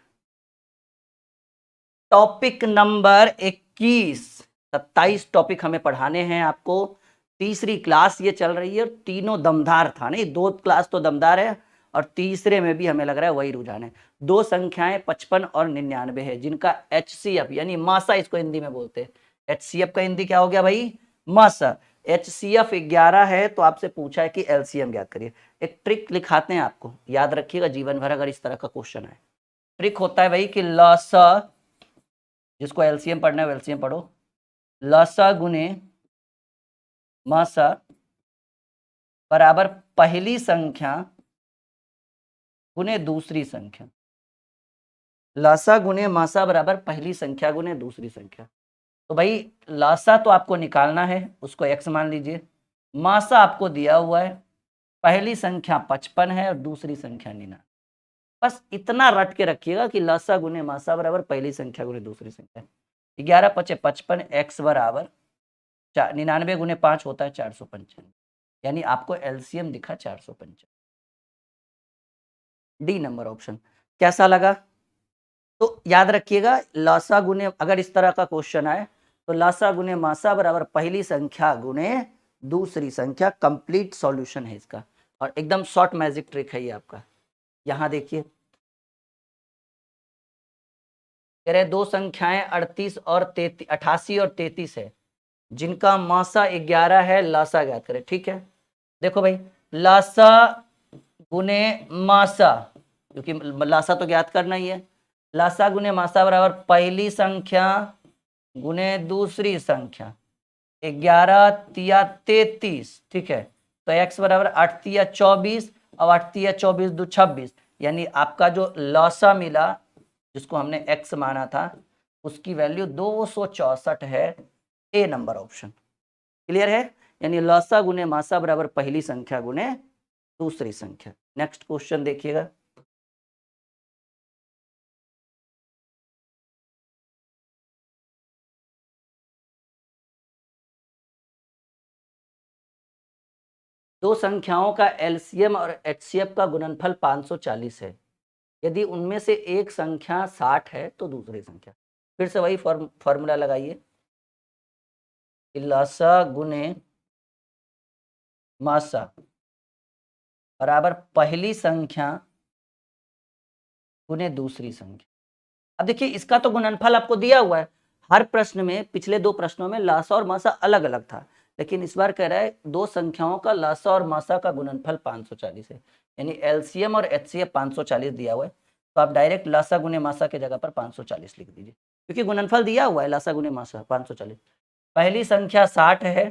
टॉपिक नंबर 21, 27 टॉपिक हमें पढ़ाने हैं आपको। तीसरी क्लास ये चल रही है और तीनों दमदार था, नहीं 2 क्लास तो दमदार है और तीसरे में भी हमें लग रहा है वही रुझान है। 2 संख्याएं 55 और 99 है जिनका HCF यानी मासा इसको हिंदी में बोलते हैं। HCF का हिंदी क्या हो गया भाई? मासा। HCF 11 है तो आपसे पूछा है कि LCM ज्ञात करिए। एक ट्रिक लिखाते हैं आपको, याद रखिएगा जीवन भर अगर इस तरह का क्वेश्चन है। ट्रिक होता है भाई कि लसा, जिसको LCM पढ़ना है LCM पढ़ो, लसा गुने मासा बराबर पहली संख्या गुने दूसरी संख्या। लासा गुने मासा बराबर पहली संख्या गुने दूसरी संख्या। तो भाई लासा तो आपको निकालना है, उसको x मान लीजिए। मासा आपको दिया हुआ है, पहली संख्या 55 है और दूसरी संख्या 99। बस इतना रट के रखिएगा कि लासा गुने मासा बराबर पहली संख्या गुने दूसरी संख्या। 11 पचे 55, x बराबर 99 गुने 5 होता है 455, यानी आपको LCM दिखा 455। डी नंबर ऑप्शन कैसा लगा? तो याद रखिएगा लासा गुने, अगर इस तरह का क्वेश्चन आए तो लासा गुने मासा बराबर पहली संख्या गुने दूसरी संख्या, कंप्लीट सॉल्यूशन है इसका। और एकदम शॉर्ट मैजिक ट्रिक है ये आपका। यहां देखिए कह रहे दो संख्याएं 38 और 33, 88 और 33 है जिनका मासा 11 है, लासा ज्ञात करें। ठीक है, देखो भाई लासा गुने मासा, क्योंकि लासा तो ज्ञात करना ही है। लासा गुने मासा बराबर पहली संख्या गुने दूसरी संख्या, 11 तिया 33। ठीक है, तो x बराबर 8 तिया 24 और 8 तिया 24 दो 26, यानी आपका जो लॉसा मिला जिसको हमने x माना था उसकी वैल्यू 264 है। ए नंबर ऑप्शन क्लियर है, यानी लॉसा गुने मासा बराबर पहली संख्या गुने दूसरी संख्या। नेक्स्ट क्वेश्चन देखिएगा, दो संख्याओं का एलसीएम और एचसीएफ का गुणनफल 540 है। यदि उनमें से एक संख्या 60 है तो दूसरी संख्या, फिर से वही फॉर्मूला लगाइए, लासा गुने मासा बराबर पहली संख्या गुने दूसरी संख्या। अब देखिए इसका तो गुणनफल आपको दिया हुआ है, हर प्रश्न में पिछले दो प्रश्नों में लासा और मासा अलग अलग था, लेकिन इस बार कह रहा है दो संख्याओं का लासा और मासा का गुणनफल 540 है, यानी एलसीएम और एचसीएफ 540 दिया हुआ है। तो आप डायरेक्ट लासा गुने मासा के जगह पर 540 लिख दीजिए, क्योंकि गुणनफल दिया हुआ है लासा गुने मासा 540। पहली संख्या 60 है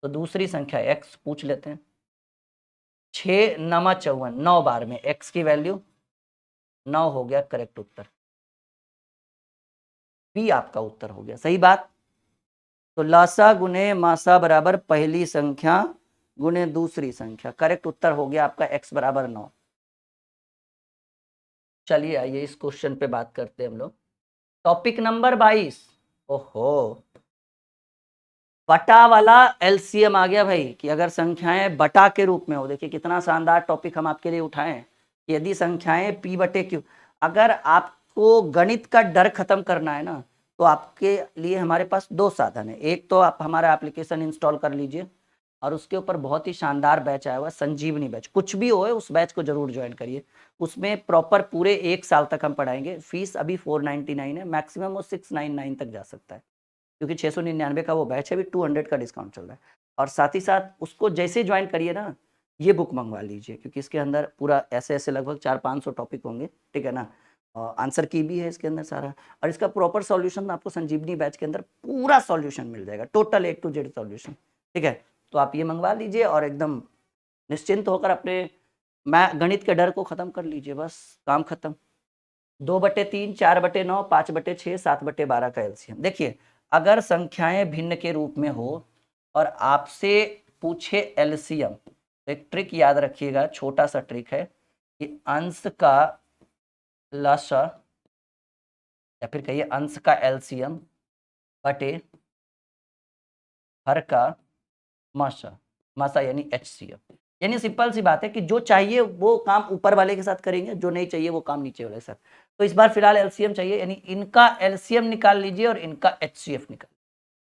तो दूसरी संख्या x पूछ लेते हैं। 6 नमा 54, 9 बार में x की वैल्यू 9 हो गया, करेक्ट उत्तर बी आपका उत्तर हो गया, सही बात। तो लासा गुने मासा बराबर पहली संख्या गुने दूसरी संख्या, करेक्ट उत्तर हो गया आपका x बराबर 9। चलिए आइए इस क्वेश्चन पे बात करते हैं हम लोग। Topic number 22। ओहो, बटा वाला एलसीएम आ गया भाई, कि अगर संख्याएं बटा के रूप में हो। देखिए कितना शानदार टॉपिक हम आपके लिए उठाएं, यदि संख्याएं p बटे q। अगर आपको गणित का डर खत्म करना है ना, तो आपके लिए हमारे पास दो साधन है। एक तो आप हमारा एप्लीकेशन इंस्टॉल कर लीजिए, और उसके ऊपर बहुत ही शानदार बैच आया हुआ है, संजीवनी बैच। कुछ भी हो उस बैच को जरूर ज्वाइन करिए, उसमें प्रॉपर पूरे 1 साल तक हम पढ़ाएंगे। फीस अभी 499 है, मैक्सिमम वो 699 तक जा सकता है, क्योंकि 699 का वो बैच है, अभी 200 का डिस्काउंट चल रहा है। और साथ ही साथ उसको जैसे ज्वाइन करिए ना, ये बुक मंगवा लीजिए, क्योंकि इसके अंदर पूरा ऐसे ऐसे लगभग 400-500 टॉपिक होंगे। ठीक है ना, आंसर की भी है इसके अंदर सारा, और इसका प्रॉपर सॉल्यूशन आपको संजीवनी बैच के अंदर पूरा सॉल्यूशन मिल जाएगा, total A to Z solution. ठीक है, तो आप ये मंगवा लीजिए और एकदम निश्चिंत होकर अपने गणित के डर को खत्म कर लीजिए, बस काम खत्म। 2/3, 4/9, 5/6, 7/12 का एलसीएम। देखिए अगर संख्याएं भिन्न के रूप में हो और आपसे पूछे एलसीएम, तो एक ट्रिक याद रखिएगा, छोटा सा ट्रिक है कि अंश का लसा, या फिर कहिए अंश का एलसीएम बटे हर का मासा, मासा यानी एचसीएफ। यानी सिंपल सी बात है कि जो चाहिए वो काम ऊपर वाले के साथ करेंगे, जो नहीं चाहिए वो काम नीचे वाले के साथ। तो इस बार फिलहाल एलसीएम चाहिए, यानी इनका एलसीएम निकाल लीजिए और इनका एचसीएफ निकाल।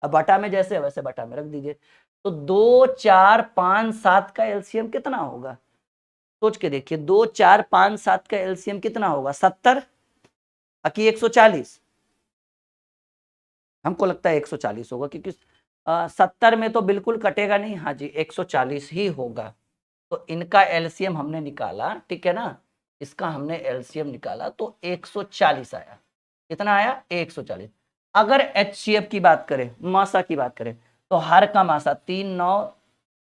अब बटा में जैसे है वैसे बटा में रख दीजिए। तो 2, 4, 5, 7 का एलसीएम कितना होगा, सोच के देखिए। 2, 4, 5, 7 का एलसीएम कितना होगा, 70 कि 140? हमको लगता है 140 होगा, क्योंकि 70 में तो बिल्कुल कटेगा नहीं। हाँ जी, 140 ही होगा। तो इनका एलसीएम हमने निकाला, ठीक है ना, इसका हमने एलसीएम निकाला तो 140 आया। कितना आया, 140। अगर एचसीएफ की बात करें, मासा की बात करें, तो हर का मासा 3, 9,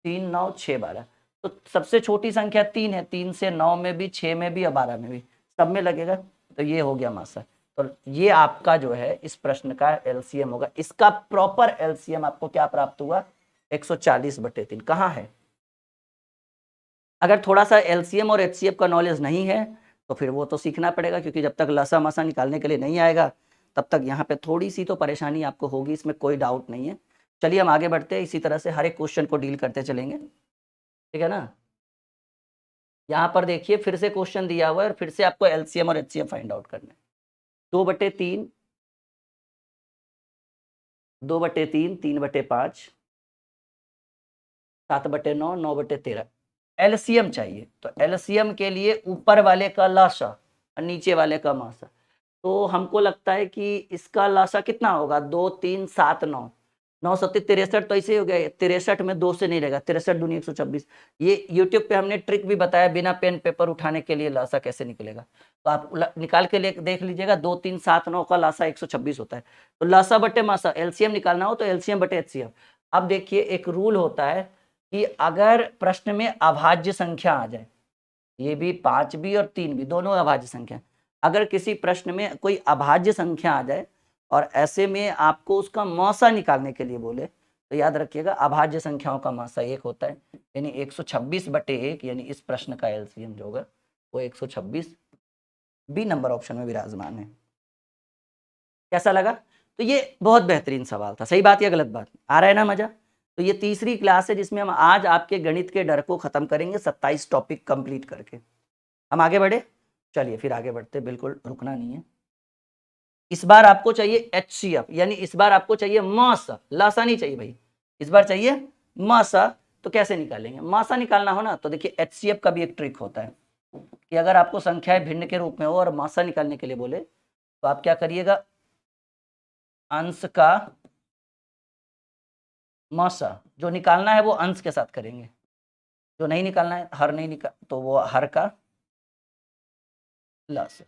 3, 9, 6, 12। तो सबसे छोटी संख्या 3 है, 3 से 9 में भी, 6 में भी और 12 में भी, सब में लगेगा। तो ये हो गया मासा। तो ये आपका जो है इस प्रश्न का एलसीएम होगा। इसका प्रॉपर एलसीएम आपको क्या प्राप्त हुआ, 140/3। कहाँ है? अगर थोड़ा सा एलसीएम और एचसीएफ का नॉलेज नहीं है तो फिर वो तो सीखना पड़ेगा, क्योंकि जब तक लसा मसा निकालने के लिए नहीं आएगा तब तक यहाँ पे थोड़ी सी तो परेशानी आपको होगी, इसमें कोई डाउट नहीं है। चलिए हम आगे बढ़ते हैं, इसी तरह से हर एक क्वेश्चन को डील करते चलेंगे, ठीक है ना। यहाँ पर देखिए फिर से क्वेश्चन दिया हुआ है और फिर से आपको एलसीएम और एचसीएफ फाइंड आउट करना है। 2/3, 2/3, 3/5, 7/9, 9/13 एलसीएम चाहिए। तो एलसीएम के लिए ऊपर वाले का लासा और नीचे वाले का मासा। तो हमको लगता है कि इसका लासा कितना होगा, 2 3 7 9, 9 7 63, तो ऐसे ही हो गया। 63 में 2 से नहीं रहेगा, 63 दूनी 126। ये यूट्यूब पे हमने ट्रिक भी बताया, बिना पेन पेपर उठाने के लिए लासा कैसे निकलेगा। तो आप निकाल के देख लीजिएगा, 2 3 7 9 का लासा 126 होता है। तो लासा बटे मासा, एलसीएम निकालना हो तो एलसीएम बटे एचसीएफ। अब देखिए एक रूल होता है कि अगर प्रश्न में अभाज्य संख्या आ जाए, ये भी 5 भी और 3 भी दोनों अभाज्य संख्या, अगर किसी प्रश्न में कोई अभाज्य संख्या आ जाए और ऐसे में आपको उसका मौसा निकालने के लिए बोले, तो याद रखिएगा अभाज्य संख्याओं का मौसा 1 होता है, यानी 126/1, यानी इस प्रश्न का एलसीएम जो होगा वो 126 बी नंबर ऑप्शन में विराजमान है। कैसा लगा? तो ये बहुत बेहतरीन सवाल था। सही बात या गलत बात? आ रहा है ना मजा? तो ये तीसरी क्लास है जिसमें हम आज आपके गणित के डर को खत्म करेंगे, 27 टॉपिक कंप्लीट करके। हम आगे बढ़े? चलिए फिर आगे बढ़ते, बिल्कुल रुकना नहीं है। इस बार आपको चाहिए एचसीएफ, यानी इस बार आपको चाहिए मासा, लासा नहीं चाहिए भाई, इस बार चाहिए मासा। तो कैसे निकालेंगे? मासा निकालना हो ना, तो देखिए एचसीएफ का भी एक ट्रिक होता है कि अगर आपको संख्याएं भिन्न के रूप में हो और मासा निकालने के लिए बोले, तो आप क्या करिएगा, अंश का मासा जो निकालना है वो अंश के साथ करेंगे, जो नहीं निकालना है, हर नहीं निकाल, तो वो हर का लासा।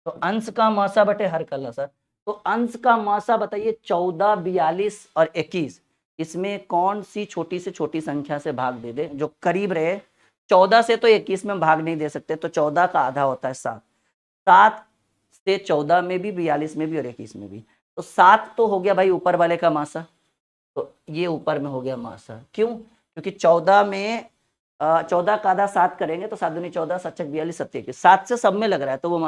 तो अंश का मासा बटे हर का लासा। तो अंश का मासा बताइए, 14, 42 और 21, इसमें कौन सी छोटी से छोटी संख्या से भाग दे दे जो करीब रहे। 14 से तो 21 में भाग नहीं दे सकते, तो 14 का आधा होता है 7, 7 से 14 में भी, 42 में भी और 21 में भी। तो 7 तो हो गया भाई ऊपर वाले का मासा, तो ये ऊपर में हो गया मासा। क्यों? क्योंकि 14 में 14 का आधा 7 करेंगे तो 7 दूनी 14, 7 छक 42, 7 21, 7 से सब में लग रहा है, तो वो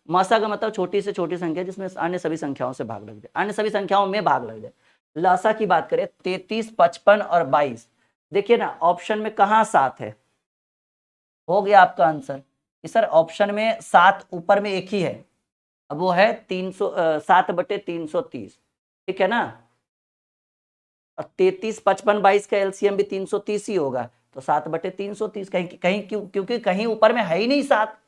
मासा का मतलब छोटी से छोटी संख्या जिसमें अन्य सभी संख्याओं से भाग लग जाए, अन्य सभी संख्याओं में भाग लग जाए। लासा की बात करें, 33, 55 और 22, देखिए ना ऑप्शन में कहाँ 7 है, हो गया आपका आंसर कि सर ऑप्शन में 7 ऊपर में एक ही है, अब वो है 7/330, ठीक है ना। 33, 55, 22 का एलसीएम भी 330 ही होगा, तो 7/330, कहीं कहीं क्योंकि कहीं ऊपर में है ही नहीं 7।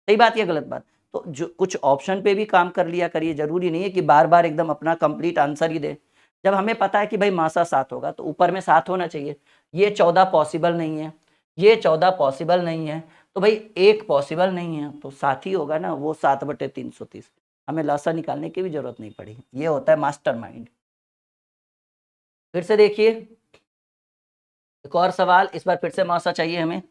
सही बात या गलत बात? तो जो कुछ ऑप्शन पे भी काम कर लिया करिए, जरूरी नहीं है कि बार बार एकदम अपना कंप्लीट आंसर ही दे। जब हमें पता है कि भाई मासा 7 होगा तो ऊपर में 7 होना चाहिए। ये 14 पॉसिबल नहीं है, ये 14 पॉसिबल नहीं है, तो भाई एक पॉसिबल नहीं है, तो 7 ही होगा ना, वो 7/330। हमें लासा निकालने की भी जरूरत नहीं पड़ी। ये होता है मास्टरमाइंड। फिर से देखिए एक और सवाल, इस बार फिर से मासा चाहिए हमें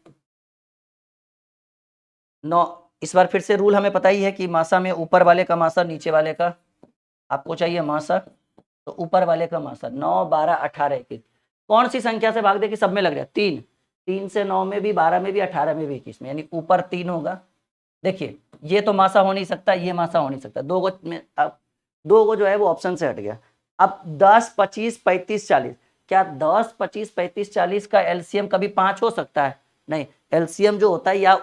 9। इस बार फिर से रूल हमें पता ही है कि मासा में ऊपर वाले का मासा, नीचे वाले का, आपको चाहिए मासा, तो ऊपर वाले का मासा 9, 12, 18, 21, कौन सी संख्या से भाग दे कि सब में लग रहा है 3, 3 से 9 में भी, 12 में भी, 18 में भी, 21 में, यानी ऊपर 3 होगा। देखिए ये तो मासा हो नहीं सकता, ये मासा हो नहीं सकता, दो गो में, अब दो गो जो है वो ऑप्शन से हट गया। अब 10, 25, 35, 40, क्या 10, 25, 35, 40 का एलसीएम कभी 5 हो सकता है? नहीं, एलसीएम जो होता है या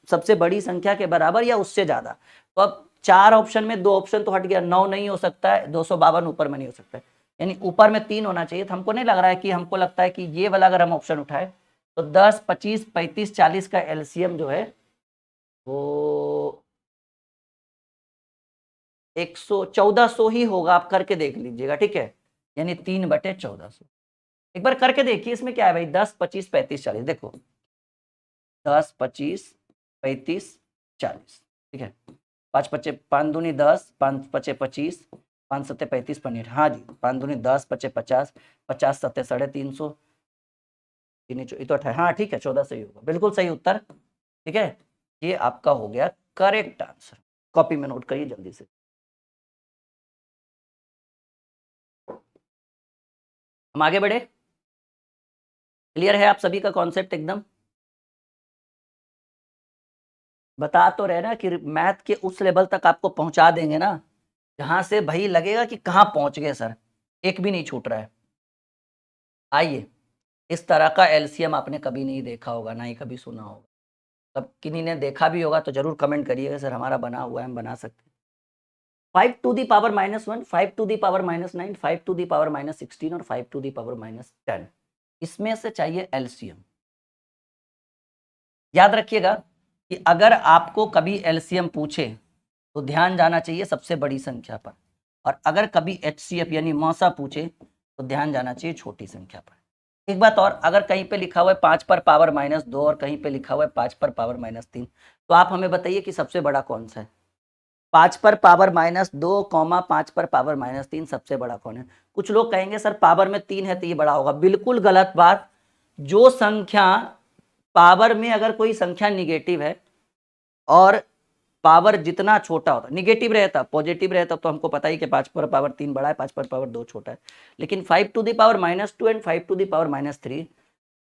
सबसे बड़ी संख्या के बराबर या उससे ज्यादा। तो अब 4 ऑप्शन में 2 ऑप्शन तो हट गया, 9 नहीं हो सकता है, 252 ऊपर में नहीं हो सकता है, यानी ऊपर में 3 होना चाहिए। तो हमको नहीं लग रहा है कि, हमको लगता है कि ये वाला अगर हम ऑप्शन उठाए तो 10, 25, 35, 40 का एलसीएम जो है वो 1400 ही होगा। आप करके देख लीजिएगा, ठीक है, यानी 3/1400। एक बार करके देखिए, इसमें क्या है भाई, 10, 25, 35, 40, देखो 10, 25, 35, 40, ठीक है, 5 पच्चे 5 दूनी 10, 5 पच्चे 25, 5 सत्ते 35, 15, हाँ जी, 5 दूनी 10, पच्चे 50, 50 सत्ते 350, 3 तो 18, हाँ ठीक है, 14 सही होगा, बिल्कुल सही उत्तर, ठीक है। ये आपका हो गया करेक्ट आंसर। कॉपी में नोट करिए जल्दी से। हम आगे बढ़े, क्लियर है आप सभी का कॉन्सेप्ट एकदम? बता तो रहे ना कि मैथ के उस लेवल तक आपको पहुंचा देंगे ना जहां से भाई लगेगा कि कहां पहुंच गए सर, एक भी नहीं छूट रहा है। आइए, इस तरह का एलसीएम आपने कभी नहीं देखा होगा, ना ही कभी सुना होगा। तब किन्हीं ने देखा भी होगा तो जरूर कमेंट करिएगा, सर हमारा बना हुआ है, हम बना सकते हैं। 5 to the power -1, 5 to the power -9, 5 to the power -16 और 5 टू दी पावर -10, इसमें से चाहिए एलसीएम। याद रखिएगा कि अगर आपको कभी एलसीएम पूछे तो ध्यान जाना चाहिए सबसे बड़ी संख्या पर, और अगर कभी एचसीएफ यानी मौसा पूछे तो ध्यान जाना चाहिए छोटी संख्या पर। एक बात और, अगर कहीं पे लिखा हुआ है 5 पर पावर -2 और कहीं पे लिखा हुआ है 5 पर पावर -3, तो आप हमें बताइए कि सबसे बड़ा कौन सा है? 5 पर पावर -2, 5 पर पावर -3 सबसे बड़ा कौन है? कुछ लोग कहेंगे सर पावर में 3 है तो ये बड़ा होगा। बिल्कुल गलत बात। जो संख्या पावर में अगर कोई संख्या निगेटिव है और पावर जितना छोटा होता, निगेटिव रहता पॉजिटिव रहता, तो हमको पता ही कि 5 पर पावर 3 बड़ा है, 5 पर पावर 2 छोटा है। लेकिन 5 to the power -2 and 5 to the power -3,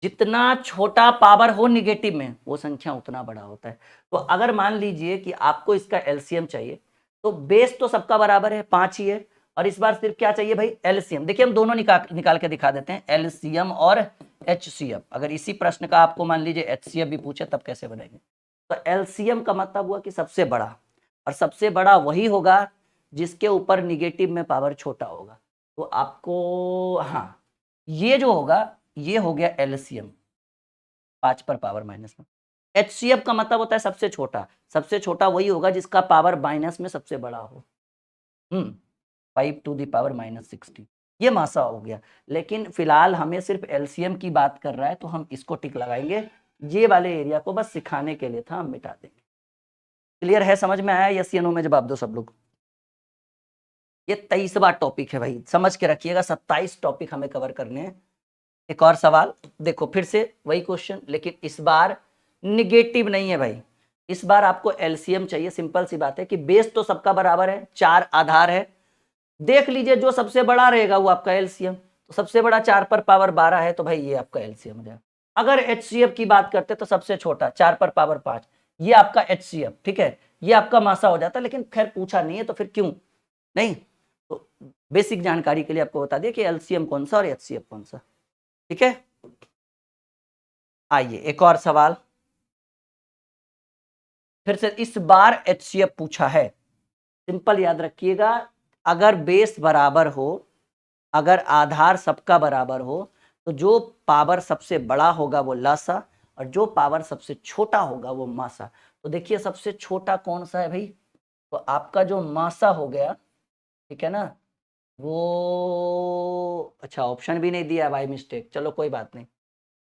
जितना छोटा पावर हो निगेटिव में वो संख्या उतना बड़ा होता है। तो अगर मान लीजिए कि आपको इसका एलसीएम चाहिए, तो बेस तो सबका बराबर है 5 ही है, और इस बार सिर्फ क्या चाहिए भाई? एलसीएम। देखिए हम दोनों निकाल के दिखा देते हैं, एलसीएम और एचसीएफ। अगर इसी प्रश्न का आपको मान लीजिए एचसीएफ भी पूछे तब कैसे बनाएंगे? तो एलसीएम का मतलब हुआ कि सबसे बड़ा, और सबसे बड़ा वही होगा जिसके ऊपर निगेटिव में पावर छोटा होगा। तो आपको हाँ, ये जो होगा ये हो गया एलसीएम, 5 पर पावर -1। एचसीएफ का मतलब होता है सबसे छोटा, सबसे छोटा वही होगा जिसका पावर माइनस में सबसे बड़ा हो। 5 टू दी पावर -16, ये मासा हो गया। लेकिन फिलहाल हमें सिर्फ एलसीएम की बात कर रहा है तो हम इसको टिक लगाएंगे। ये वाले एरिया को बस सिखाने के लिए था, हम मिटा देंगे। क्लियर है? समझ में आया? यस या नो में जवाब दो सब लोग। ये 23वां टॉपिक है भाई, समझ के रखिएगा। 27 टॉपिक हमें कवर करने हैं। एक और सवाल देखो, फिर से वही क्वेश्चन, लेकिन इस बार निगेटिव नहीं है भाई। इस बार आपको एलसीएम चाहिए। सिंपल सी बात है कि बेस तो सबका बराबर है, 4 आधार है। देख लीजिए जो सबसे बड़ा रहेगा वो आपका एलसीएम। तो सबसे बड़ा 4 पर पावर 12 है, तो भाई ये आपका एलसीएम हो जाएगा। अगर एचसीएफ की बात करते तो सबसे छोटा 4 पर पावर 5, ये आपका एचसीएफ। ठीक है, ये आपका मासा हो जाता, लेकिन खैर पूछा नहीं है तो फिर क्यों नहीं। तो बेसिक जानकारी के लिए आपको बता दिया कि एलसीएम कौन सा और एचसीएफ कौन सा। ठीक है, आइए एक और सवाल। फिर से इस बार एचसीएफ पूछा है। सिंपल याद रखिएगा, अगर बेस बराबर हो, अगर आधार सबका बराबर हो, तो जो पावर सबसे बड़ा होगा वो लासा, और जो पावर सबसे छोटा होगा वो मासा। तो देखिए सबसे छोटा कौन सा है भाई? तो आपका जो मासा हो गया, ठीक है ना, वो अच्छा ऑप्शन भी नहीं दिया भाई, मिस्टेक। चलो कोई बात नहीं,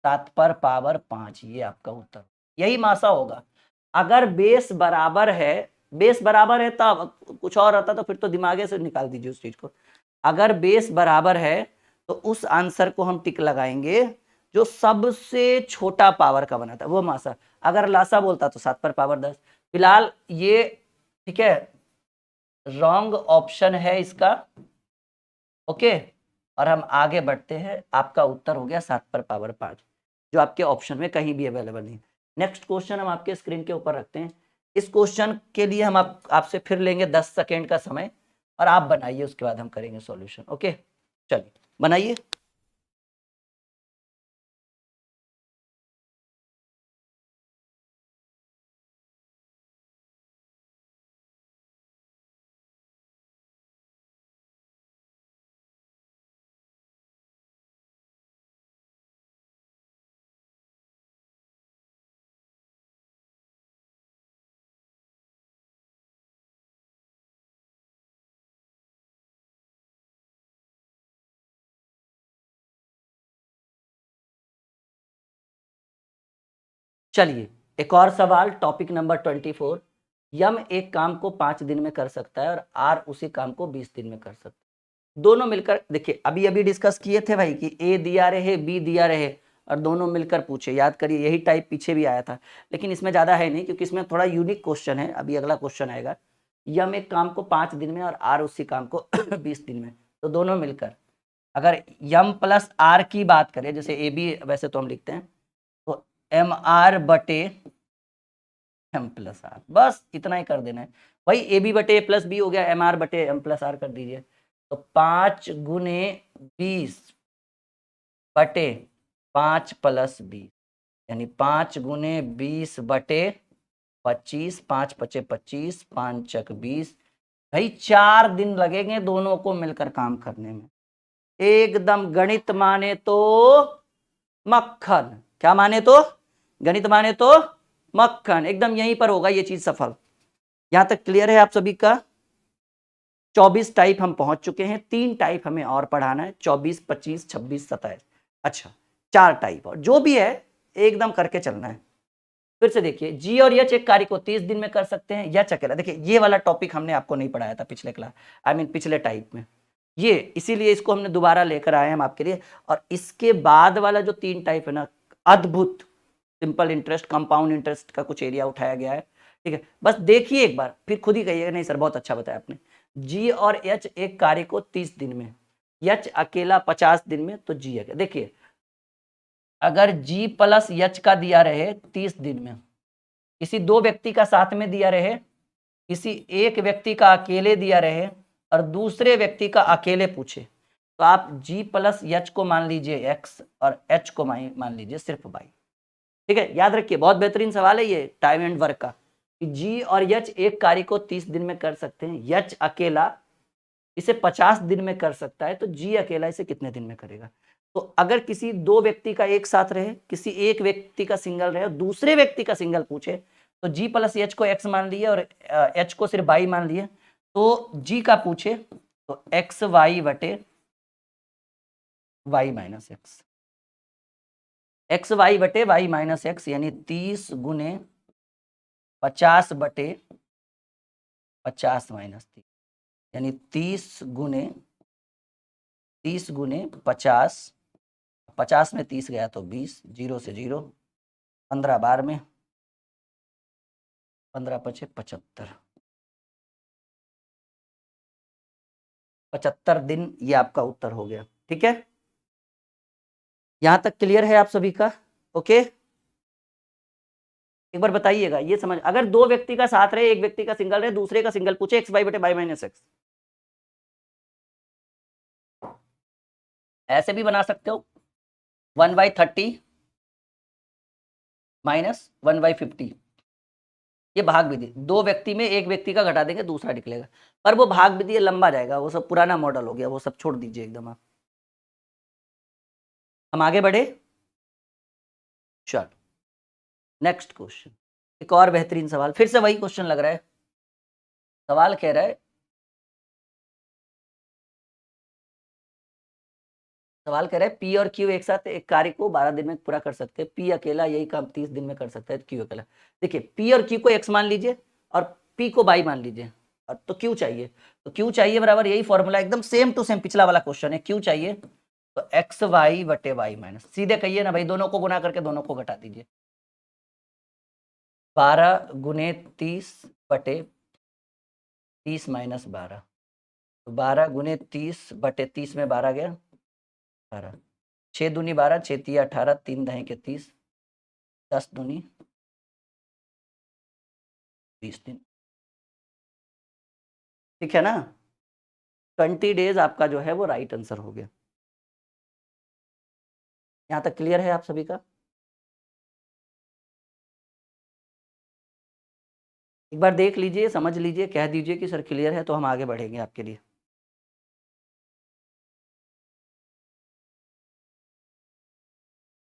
7 पर पावर 5, ये आपका उत्तर, यही मासा होगा। अगर बेस बराबर है, बेस बराबर है तब कुछ और आता तो फिर तो दिमागे से निकाल दीजिए उस चीज को। अगर बेस बराबर है तो उस आंसर को हम टिक लगाएंगे जो सबसे छोटा पावर का बना था वो मासा। अगर लासा बोलता तो 7 पर पावर 10। फिलहाल ये ठीक है, रॉन्ग ऑप्शन है इसका। ओके, और हम आगे बढ़ते हैं। आपका उत्तर हो गया 7 पर पावर 5, जो आपके ऑप्शन में कहीं भी अवेलेबल नहीं। नेक्स्ट क्वेश्चन हम आपके स्क्रीन के ऊपर रखते हैं। इस क्वेश्चन के लिए हम आपसे फिर लेंगे 10 सेकेंड का समय, और आप बनाइए, उसके बाद हम करेंगे सॉल्यूशन। ओके, चलिए बनाइए। चलिए एक और सवाल, टॉपिक नंबर 24। यम एक काम को 5 दिन में कर सकता है और आर उसी काम को 20 दिन में कर सकता है। दोनों मिलकर, देखिए अभी अभी डिस्कस किए थे भाई कि ए दिया रहे बी दिया रहे और दोनों मिलकर पूछे। याद करिए, यही टाइप पीछे भी आया था, लेकिन इसमें ज्यादा है नहीं क्योंकि इसमें थोड़ा यूनिक क्वेश्चन है। अभी अगला क्वेश्चन आएगा, यम एक काम को 5 दिन में और आर उसी काम को 20 दिन में। तो दोनों मिलकर, अगर यम प्लस आर की बात करें, जैसे ए बी वैसे तो हम लिखते हैं, तो एम आर बटे एम प्लस आर, बस इतना ही कर देना है भाई। ए बी बटे ए प्लस बी हो गया, एम आर बटे एम प्लस आर कर दीजिए। तो 5 गुने 20 बटे 5 प्लस 20, यानी 5 गुने 20 बटे 25, 5 पचे 25, 5 चक 20, भाई 4 दिन लगेंगे दोनों को मिलकर काम करने में। एकदम गणित माने तो मक्खन, क्या माने तो, गणित माने तो मक्खन, एकदम यहीं पर होगा ये चीज सफल। यहां तक क्लियर है आप सभी का? 24 टाइप हम पहुंच चुके हैं, 3 टाइप हमें और पढ़ाना है, 24, 25, 26, 27। अच्छा 4 टाइप और जो भी है एकदम करके चलना है। फिर से देखिए, जी और यच एक कार्य को 30 दिन में कर सकते हैं, यच अकेला। देखिए ये वाला टॉपिक हमने आपको नहीं पढ़ाया था पिछले क्लास, पिछले टाइप में, ये इसीलिए इसको हमने दोबारा लेकर आए हम आपके लिए। और इसके बाद वाला जो 3 टाइप है ना, अद्भुत, सिंपल इंटरेस्ट, कंपाउंड इंटरेस्ट का कुछ एरिया उठाया गया है, ठीक है। बस देखिए एक बार, फिर खुद ही कहिएगा नहीं सर बहुत अच्छा बताया आपने। जी और एच एक कार्य को 30 दिन में, यच अकेला 50 दिन में, तो जी अकेला। देखिए अगर जी प्लस यच का दिया रहे 30 दिन में, किसी 2 व्यक्ति का साथ में दिया रहे, किसी एक व्यक्ति का अकेले दिया रहे और दूसरे व्यक्ति का अकेले पूछे, तो आप जी प्लस यच को मान लीजिए एक्स और एच को मान लीजिए सिर्फ वाई। ठीक है, याद रखिए बहुत बेहतरीन सवाल है ये टाइम एंड वर्क का, कि जी और यच एक कार्य को 30 दिन में कर सकते हैं, यच अकेला इसे 50 दिन में कर सकता है, तो जी अकेला इसे कितने दिन में करेगा। तो अगर किसी 2 व्यक्ति का एक साथ रहे, किसी एक व्यक्ति का सिंगल रहे और दूसरे व्यक्ति का सिंगल पूछे, तो जी प्लस एच को एक्स मान लिए और एच को सिर्फ वाई मान लिए, तो जी का पूछे तो एक्स वाई बटे y minus x, x y बटे वाई माइनस एक्स, यानी 30 गुने 50 बटे 50 माइनस 30, यानी 30 गुने 50, 50 में 30 गया तो 20, 0 से 0, 15 बार में 15 पचे 75, 75 दिन ये आपका उत्तर हो गया। ठीक है, यहां तक क्लियर है आप सभी का? ओके, एक बार बताइएगा ये समझ, अगर 2 व्यक्ति का साथ रहे, एक व्यक्ति का सिंगल रहे, दूसरे का सिंगल पूछे, एक्स वाई बटे वाई माइनस एक्स, ऐसे भी बना सकते हो 1/30 माइनस 1/50, ये भाग विधि, 2 व्यक्ति में एक व्यक्ति का घटा देंगे दूसरा निकलेगा, पर वो भाग विधि लंबा जाएगा, वो सब पुराना मॉडल हो गया, वो सब छोड़ दीजिए एकदम आप। हम आगे बढ़े, चलो नेक्स्ट क्वेश्चन, एक और बेहतरीन सवाल, फिर से वही क्वेश्चन लग रहा है। सवाल कह रहा है, पी और क्यू एक साथ एक कार्य को 12 दिन में पूरा कर सकते हैं, पी अकेला यही काम 30 दिन में कर सकता है, क्यू अकेला। देखिए पी और क्यू को एक्स मान लीजिए और पी को वाई मान लीजिए, और तो क्यू चाहिए, तो क्यू चाहिए बराबर यही फॉर्मूला, एकदम सेम टू सेम पिछला वाला क्वेश्चन है, क्यू चाहिए तो एक्स वाई बटे वाई माइनस, सीधे कहिए ना भाई, दोनों को गुना करके दोनों को घटा दीजिए, 12 गुने 30 बटे 30 माइनस 12, तो 12 गुने 30 बटे 30 में 12 गया 18, 6 दूनी 12, 6 तिया 18, 3 दहें के 30, 10 दूनी 20 दिन, ठीक है ना, 20 डेज आपका जो है वो राइट आंसर हो गया। यहां तक क्लियर है आप सभी का? एक बार देख लीजिए, समझ लीजिए, कह दीजिए कि सर क्लियर है, तो हम आगे बढ़ेंगे आपके लिए।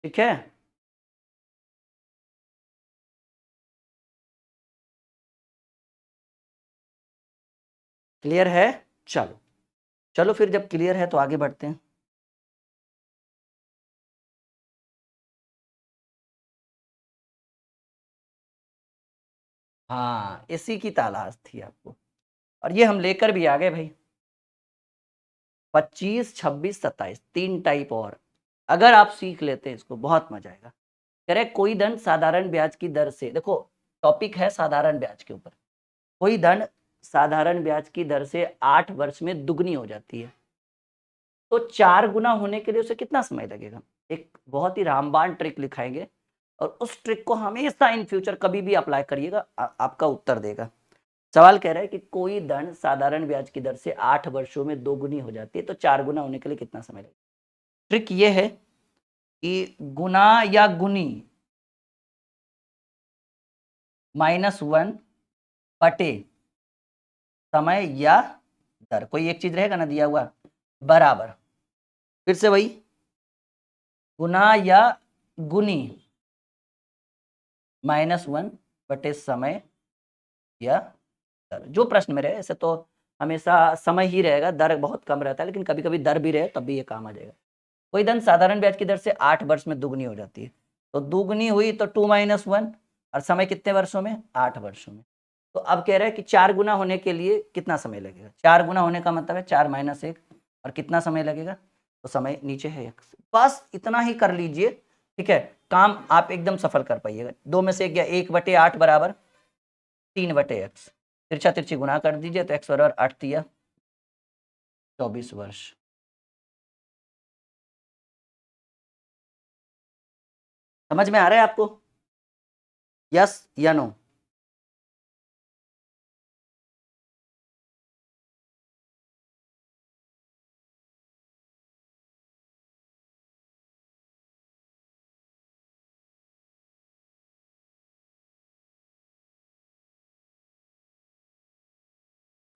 ठीक है, क्लियर है? चलो चलो फिर जब क्लियर है तो आगे बढ़ते हैं। हाँ इसी की तलाश थी आपको, और ये हम लेकर भी आ गए भाई, 25, 26, 27, 3 टाइप और, अगर आप सीख लेते हैं इसको बहुत मजा आएगा। कह रहे कोई धन साधारण ब्याज की दर से, देखो टॉपिक है साधारण ब्याज के ऊपर, कोई धन साधारण ब्याज की दर से 8 वर्ष में दुगनी हो जाती है, तो 4 गुना होने के लिए उसे कितना समय लगेगा। एक बहुत ही रामबाण ट्रिक लिखाएंगे, और उस ट्रिक को हमेशा इन फ्यूचर कभी भी अप्लाई करिएगा, आपका उत्तर देगा। सवाल कह रहा है कि कोई धन साधारण ब्याज की दर से 8 वर्षों में 2 गुनी हो जाती है, तो 4 गुना होने के लिए कितना समय लगेगा। ट्रिक ये है कि गुना या गुनी -1 बटे समय या दर, कोई एक चीज रहेगा ना दिया हुआ, बराबर, फिर से वही गुना या गुनी -1 बटे समय या दर, जो प्रश्न में रहे। ऐसे तो हमेशा समय ही रहेगा, दर बहुत कम रहता है, लेकिन कभी कभी दर भी रहे तब भी ये काम आ जाएगा। कोई धन साधारण ब्याज की दर से 8 वर्ष में दुगनी हो जाती है, तो दुगनी हुई तो 2 - 1, और समय कितने वर्षों में, 8 वर्षों में। तो अब कह रहे हैं कि 4 गुना होने के लिए कितना समय लगेगा, 4 गुना होने का मतलब है 4 - 1, और कितना समय लगेगा, तो समय नीचे है 1। बस इतना ही कर लीजिए, ठीक है, काम आप एकदम सफल कर पाइएगा। 2 में से 1 गया, 1/8 बराबर 3/x, तिरछा तिरछी गुना कर दीजिए तो x बराबर 8 दिया 24 वर्ष। समझ में आ रहा है आपको, यस या नो?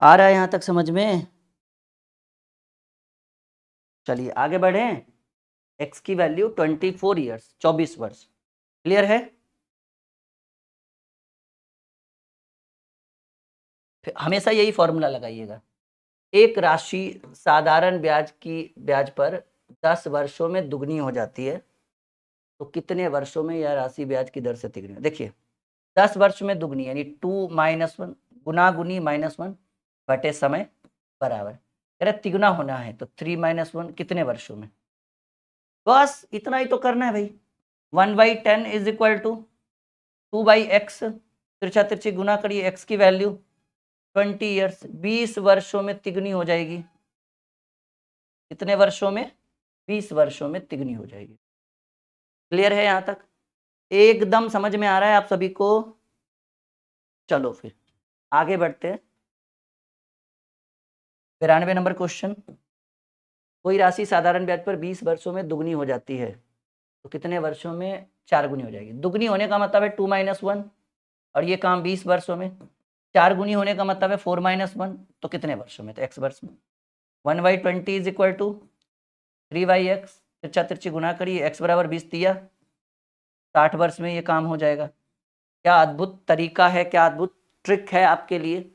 आ रहा है यहां तक समझ में? चलिए आगे बढ़े। x की वैल्यू 24 ईयर्स, 24 वर्ष, क्लियर है? हमेशा यही फॉर्मूला लगाइएगा, एक राशि साधारण ब्याज की ब्याज पर 10 वर्षों में दुगनी हो जाती है, तो कितने वर्षों में यह राशि ब्याज की दर से तिगुनी? देखिए 10 वर्ष में दुगनी यानी 2 - 1 गुना गुनी -1 बटे समय बराबर, कह रहे तिगुना होना है तो 3 - 1 कितने वर्षों में? बस इतना ही तो करना है भाई। 1/10 इज इक्वल टू 2/x, तिरछा तिरछी गुना करिए, x की वैल्यू 20 ईयर्स, 20 वर्षों में तिगुनी हो जाएगी। कितने वर्षों में? 20 वर्षों में तिगुनी हो जाएगी। क्लियर है यहां तक? एकदम समझ में आ रहा है आप सभी को? चलो फिर आगे बढ़ते हैं। 92 नंबर क्वेश्चन, कोई राशि साधारण ब्याज पर 20 वर्षों में दुगनी हो जाती है, तो कितने वर्षों में 4 गुनी हो जाएगी? दुगनी होने का मतलब है 2 - 1, और ये काम 20 वर्षों में। 4 गुनी होने का मतलब है 4 - 1, तो कितने वर्षों में? तो x वर्ष में। 1/20 इज इक्वल टू 3/x, तिरछा तिरछी गुना करिए, x बराबर 20 दिया, 60 वर्ष में ये काम हो जाएगा। क्या अद्भुत तरीका है, क्या अद्भुत ट्रिक है आपके लिए।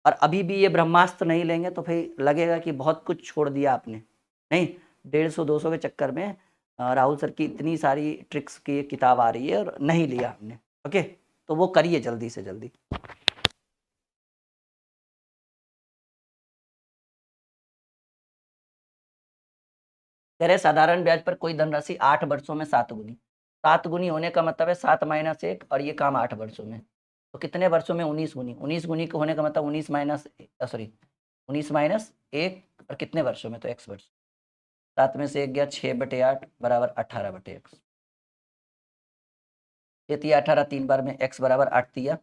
और अभी भी ये ब्रह्मास्त्र नहीं लेंगे तो फिर लगेगा कि बहुत कुछ छोड़ दिया आपने। नहीं, 150-200 के चक्कर में राहुल सर की इतनी सारी ट्रिक्स की किताब आ रही है और नहीं लिया हमने। ओके, तो वो करिए जल्दी से जल्दी। कह रहे साधारण ब्याज पर कोई धनराशि 8 वर्षों में 7 गुनी। 7 गुनी होने का मतलब है 7 - 1, और ये काम 8 वर्षों में, तो कितने वर्षों में? 19 गुनी। 19 गुनी होने का मतलब 19 माइनस 1, और कितने वर्षों में? तो x वर्ष। 7 में से 1 गया, 6/8 बराबर 18/x। ये दिया 18, 3 बार में x बराबर 8 दिया,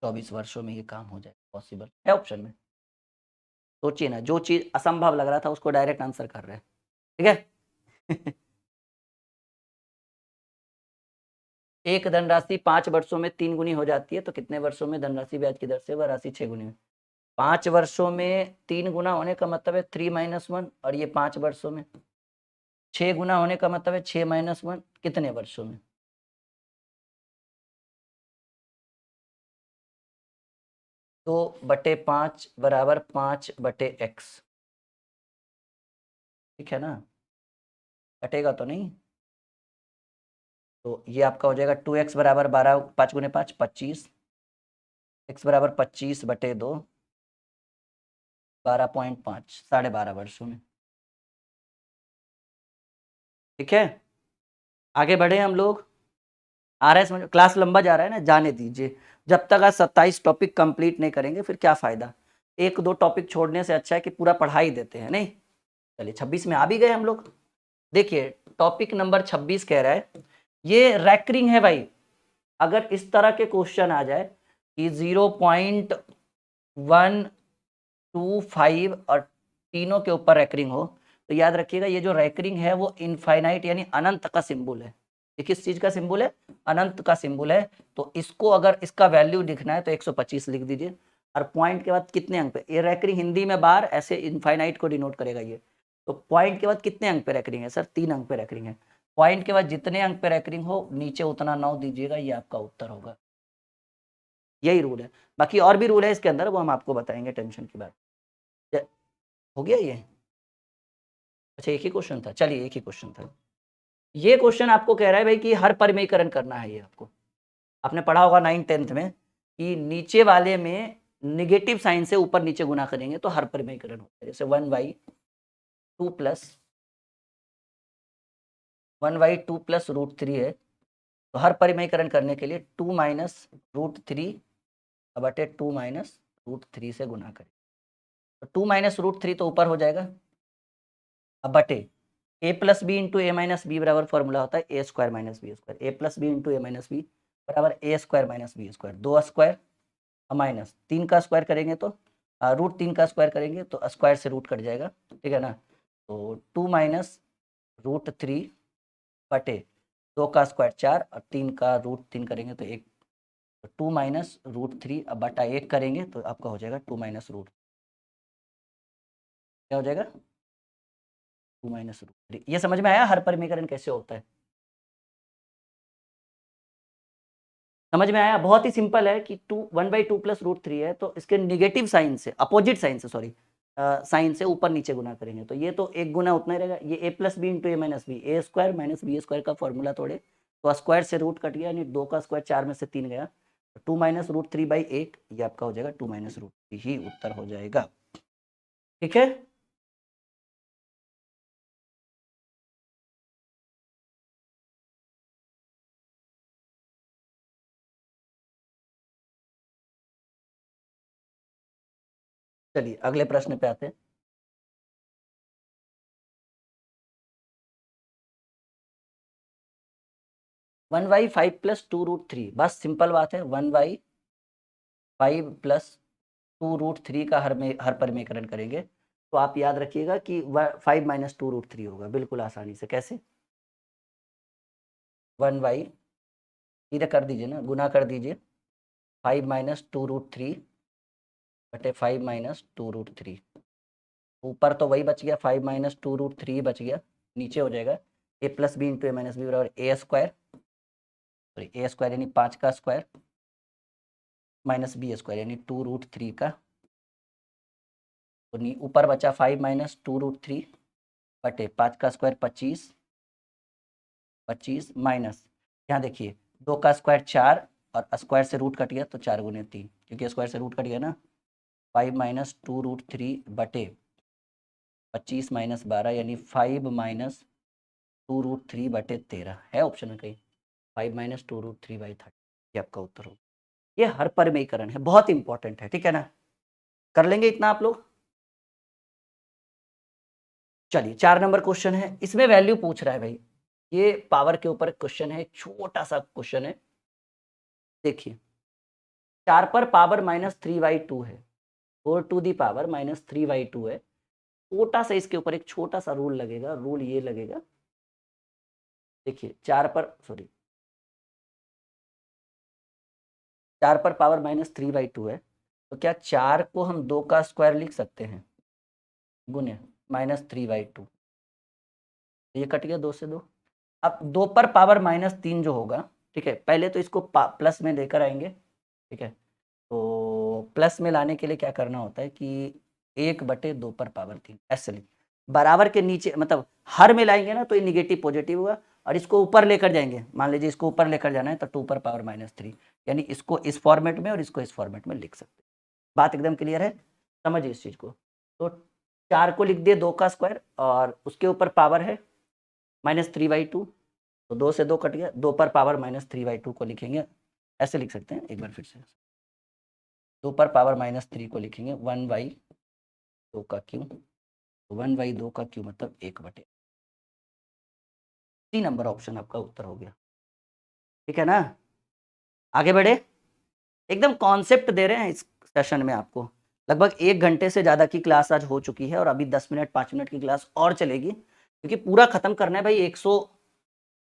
24 वर्षों में ये काम हो जाए, पॉसिबल है ऑप्शन में। सोचिए ना, जो चीज असंभव लग रहा था उसको डायरेक्ट आंसर कर रहे हैं, ठीक है। एक धनराशि 5 वर्षों में 3 गुनी हो जाती है, तो कितने वर्षों में धनराशि ब्याज की दर से वह राशि 6 गुनी? 5 वर्षों में 3 गुना होने का मतलब है 3 - 1, और ये 5 वर्षों में। 6 गुना होने का मतलब है 6 - 1, कितने वर्षों में? 2/5 बराबर 5/x, ठीक है ना? कटेगा तो नहीं? तो ये आपका हो जाएगा 2x बराबर 12, 5 गुने 5 25, x बराबर 25/2, 12.5, 12.5 वर्षों में, ठीक है। आगे बढ़े हम लोग। आ रहा है समझ? क्लास लंबा जा रहा है ना, जाने दीजिए। जब तक आज 27 टॉपिक कंप्लीट नहीं करेंगे फिर क्या फायदा। 1-2 टॉपिक छोड़ने से अच्छा है कि पूरा पढ़ाई देते हैं, नहीं? चलिए 26 में आ भी गए हम लोग। देखिए टॉपिक नंबर 26 कह रहा है, ये रैकरिंग है भाई। अगर इस तरह के क्वेश्चन आ जाए कि 0.125 और तीनों के ऊपर रैकरिंग हो, तो याद रखिएगा ये जो रैकरिंग है वो इनफाइनाइट यानी अनंत का सिंबल है। ये किस चीज का सिंबल है? अनंत का सिंबल है। तो इसको अगर इसका वैल्यू लिखना है तो 125 लिख दीजिए, और पॉइंट के बाद कितने अंक पे, ये रैकरिंग हिंदी में बार ऐसे इनफाइनाइट को डिनोट करेगा ये। तो पॉइंट के बाद कितने अंक पे रैकरिंग है सर, 3 अंक पे रैकरिंग है। पॉइंट के बाद जितने अंक पे रैकरिंग हो नीचे उतना 9 दीजिएगा, ये आपका उत्तर होगा। यही रूल है, बाकी और भी रूल है इसके अंदर, वो हम आपको बताएंगे, टेंशन की बात। हो गया ये? अच्छा एक ही क्वेश्चन था, चलिए एक ही क्वेश्चन था। ये क्वेश्चन आपको कह रहा है भाई कि हर परिमेयकरण करना है। ये आपको आपने पढ़ा होगा 9th-10th में कि नीचे वाले में निगेटिव साइन से ऊपर नीचे गुना करेंगे तो हर परिमेयकरण होता है। जैसे 1/2 प्लस √3 है, तो हर परिमेयकरण करने के लिए 2 माइनस √3 बटे 2 माइनस √3 से गुना करें। तो 2 माइनस √3 तो ऊपर हो जाएगा, अब बटे a plus b into a minus b बराबर फॉर्मूला होता है a square minus b square. A plus b into a minus b बराबर a square minus b square. 2 square minus 3 का स्क्वायर करेंगे तो √3 का स्क्वायर करेंगे तो स्क्वायर से रूट कट जाएगा, ठीक है ना। तो 2 माइनस √3 बटे 2 का स्क्वायर 4 और 3 का √3 करेंगे तो 1। 2 माइनस √3 अब बटा 1 करेंगे तो आपका हो जाएगा 2 माइनस √, क्या हो जाएगा 2 माइनस √3। ये समझ में आया हर परिमेयकरण कैसे होता है? समझ में आया? बहुत ही सिंपल है कि 1/2 प्लस √3 है तो इसके निगेटिव साइन से, अपोजिट साइन से, सॉरी साइन से ऊपर नीचे गुना करेंगे तो ये तो एक गुना उतना ही रहेगा। ये a plus b into a minus b, a square minus b square का फॉर्मूला तोड़े तो स्क्वायर से रूट कट गया, यानी 2 का स्क्वायर 4 में से 3 गया, 2 माइनस √3/8 ये आपका हो जाएगा 2 माइनस √3 ही उत्तर हो जाएगा, ठीक है। चलिए अगले प्रश्न पे आते हैं। 1/5 प्लस 2√3, बस सिंपल बात है। 1/5 प्लस 2√3 का हर परिमेयकरण करेंगे तो आप याद रखिएगा कि 5 माइनस 2√3 होगा, बिल्कुल आसानी से। कैसे? 1/, सीधे कर दीजिए ना, गुना कर दीजिए, 5 माइनस 2√3 बटे 5 माइनस 2√3। ऊपर तो वही बच गया, 5 माइनस 2√3 बच गया, नीचे हो जाएगा ए plus b into a minus b बराबर a square, sorry A square यानी 5 का स्क्वायर माइनस बी स्क्वायर यानी 2√3 का, तो ऊपर बचा 5 माइनस 2√3 बटे 5 का स्क्वायर 25 माइनस, यहाँ देखिए 2 का स्क्वायर 4 और स्क्वायर से रूट कट गया तो 4 गुने 3, क्योंकि स्क्वायर से रूट कट गया ना। 5 माइनस 2√3 बटे 25 माइनस 12 यानी 5 माइनस 2√3 बटे 13 है ऑप्शन में कहीं, 5 माइनस 2√3/30 ये आपका उत्तर होगा। ये हर परिमेयकरण है, बहुत इंपॉर्टेंट है, ठीक है ना। कर लेंगे इतना आप लोग। चलिए 4 नंबर क्वेश्चन है, इसमें वैल्यू पूछ रहा है भाई, ये पावर के ऊपर क्वेश्चन है, छोटा सा क्वेश्चन है। देखिए 4 पर पावर -3/2 है, 4 टू दी पावर -3/2 है। छोटा सा इसके ऊपर एक छोटा सा रूल लगेगा, रूल ये लगेगा, देखिए 4 पर पावर -3/2 है, तो क्या 4 को हम 2 का स्क्वायर लिख सकते हैं गुने -3/2, ये कट गया 2 से 2। अब 2 पर पावर -3 जो होगा, ठीक है, पहले तो इसको प्लस में लेकर आएंगे, ठीक है। तो प्लस में लाने के लिए क्या करना होता है कि 1/2 पर पावर 3 ऐसे लिख, बराबर के नीचे मतलब हर में लाएंगे ना तो ये निगेटिव पॉजिटिव होगा, और इसको ऊपर लेकर जाएंगे, मान लीजिए इसको ऊपर लेकर जाना है तो 2 पर पावर -3, यानी इसको इस फॉर्मेट में और इसको इस फॉर्मेट में लिख सकते हैं। बात एकदम क्लियर है, समझिए इस चीज को। तो 4 को लिख दिए 2 का स्क्वायर और उसके ऊपर पावर है -3/2, तो 2 से 2 कट गया, 2 पर पावर -3/2 को लिखेंगे, ऐसे लिख सकते हैं, एक बार फिर से 2 पर पावर -3 को लिखेंगे 1/2 का क्यू, 1/2 का क्यू मतलब 1/, 3 नंबर ऑप्शन आपका उत्तर हो गया, ठीक है ना। आगे बढ़े, एकदम कॉन्सेप्ट दे रहे हैं इस सेशन में आपको। लगभग 1 घंटे से ज़्यादा की क्लास आज हो चुकी है और अभी 10 मिनट 5 मिनट की क्लास और चलेगी, क्योंकि पूरा खत्म करना है भाई।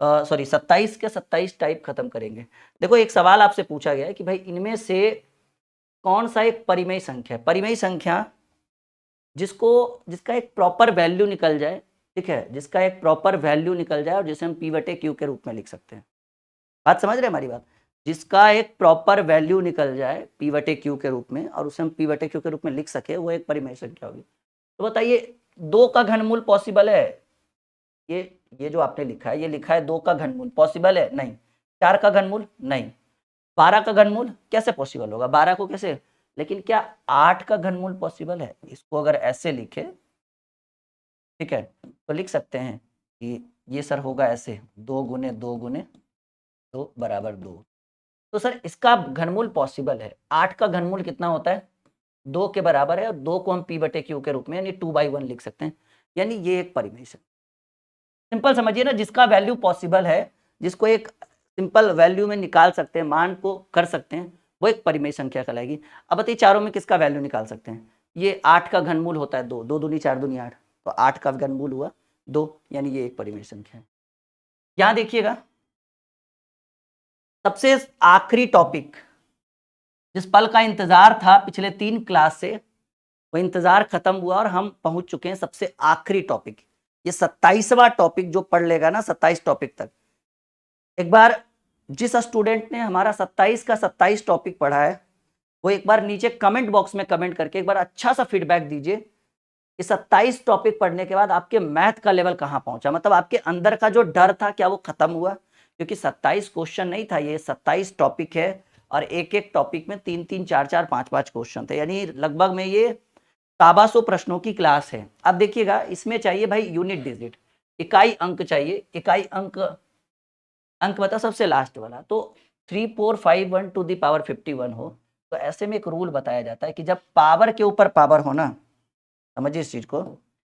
27 के 27 टाइप खत्म करेंगे। देखो एक सवाल आपसे पूछा गया है कि भाई इनमें से कौन सा एक परिमेय संख्या है? परिमेय संख्या जिसका एक प्रॉपर वैल्यू निकल जाए, ठीक है, जिसका एक प्रॉपर वैल्यू निकल जाए और जिसे हम पी बटे क्यू के रूप में लिख सकते हैं। बात समझ रहे हैं हमारी बात? जिसका एक प्रॉपर वैल्यू निकल जाए पी बटे क्यू के रूप में और उसे हम पी बटे क्यू के रूप में लिख सके, वो एक परिमेय संख्या होगी। तो बताइए, 2 का घनमूल पॉसिबल है? ये जो आपने लिखा है, ये लिखा है 2 का घनमूल पॉसिबल है? नहीं। 4 का घनमूल? नहीं। 12 का घनमूल कैसे पॉसिबल होगा? 12 को कैसे? लेकिन क्या 8 का घनमूल पॉसिबल है? इसको अगर ऐसे लिखे, ठीक है, तो लिख सकते हैं कि ये सर होगा ऐसे, 2 गुने 2 गुने 2 बराबर 2। तो सर इसका घनमूल पॉसिबल है। 8 का घनमूल कितना होता है? 2 के बराबर है और 2 को हम पी बटे क्यू के रूप में यानी 2/1 लिख सकते हैं। यानी ये एक परिमेय है। सिंपल समझिए ना, जिसका वैल्यू पॉसिबल है, जिसको एक सिंपल वैल्यू में निकाल सकते हैं, मान को कर सकते हैं, वो एक परिमेय संख्या कहलाएगी। अब बताइए चारों में किसका वैल्यू निकाल सकते हैं? ये 8 का घनमूल होता है 2, 2 दूनी 4 दूनी 8, तो 8 का घनमूल हुआ 2, यानी ये एक परिमेय संख्या है। यहां देखिएगा, सबसे आखिरी टॉपिक, जिस पल का इंतजार था पिछले 3 क्लास से, वो इंतजार खत्म हुआ और हम पहुंच चुके हैं सबसे आखिरी टॉपिक। ये 27वां टॉपिक जो पढ़ लेगा ना 27 टॉपिक तक, एक बार जिस स्टूडेंट ने हमारा 27 का 27 टॉपिक पढ़ा है, वो एक बार नीचे कमेंट बॉक्स में कमेंट करके एक बार अच्छा सा फीडबैक दीजिए कि 27 टॉपिक पढ़ने के बाद आपके मैथ का लेवल कहां पहुंचा, मतलब आपके अंदर का जो डर था क्या वो खत्म हुआ? क्योंकि 27 क्वेश्चन नहीं था, ये 27 टॉपिक है और एक एक टॉपिक में 3-3, 4-4, 5-5 क्वेश्चन थे, यानी लगभग में ये 1,200 प्रश्नों की क्लास है। अब देखिएगा, इसमें चाहिए भाई यूनिट डिजिट, इकाई अंक चाहिए। इकाई अंक बता सबसे लास्ट वाला, तो 3451 टू द पावर 51 हो, तो ऐसे में एक रूल बताया जाता है कि जब पावर के ऊपर पावर हो ना, समझिए इस चीज को,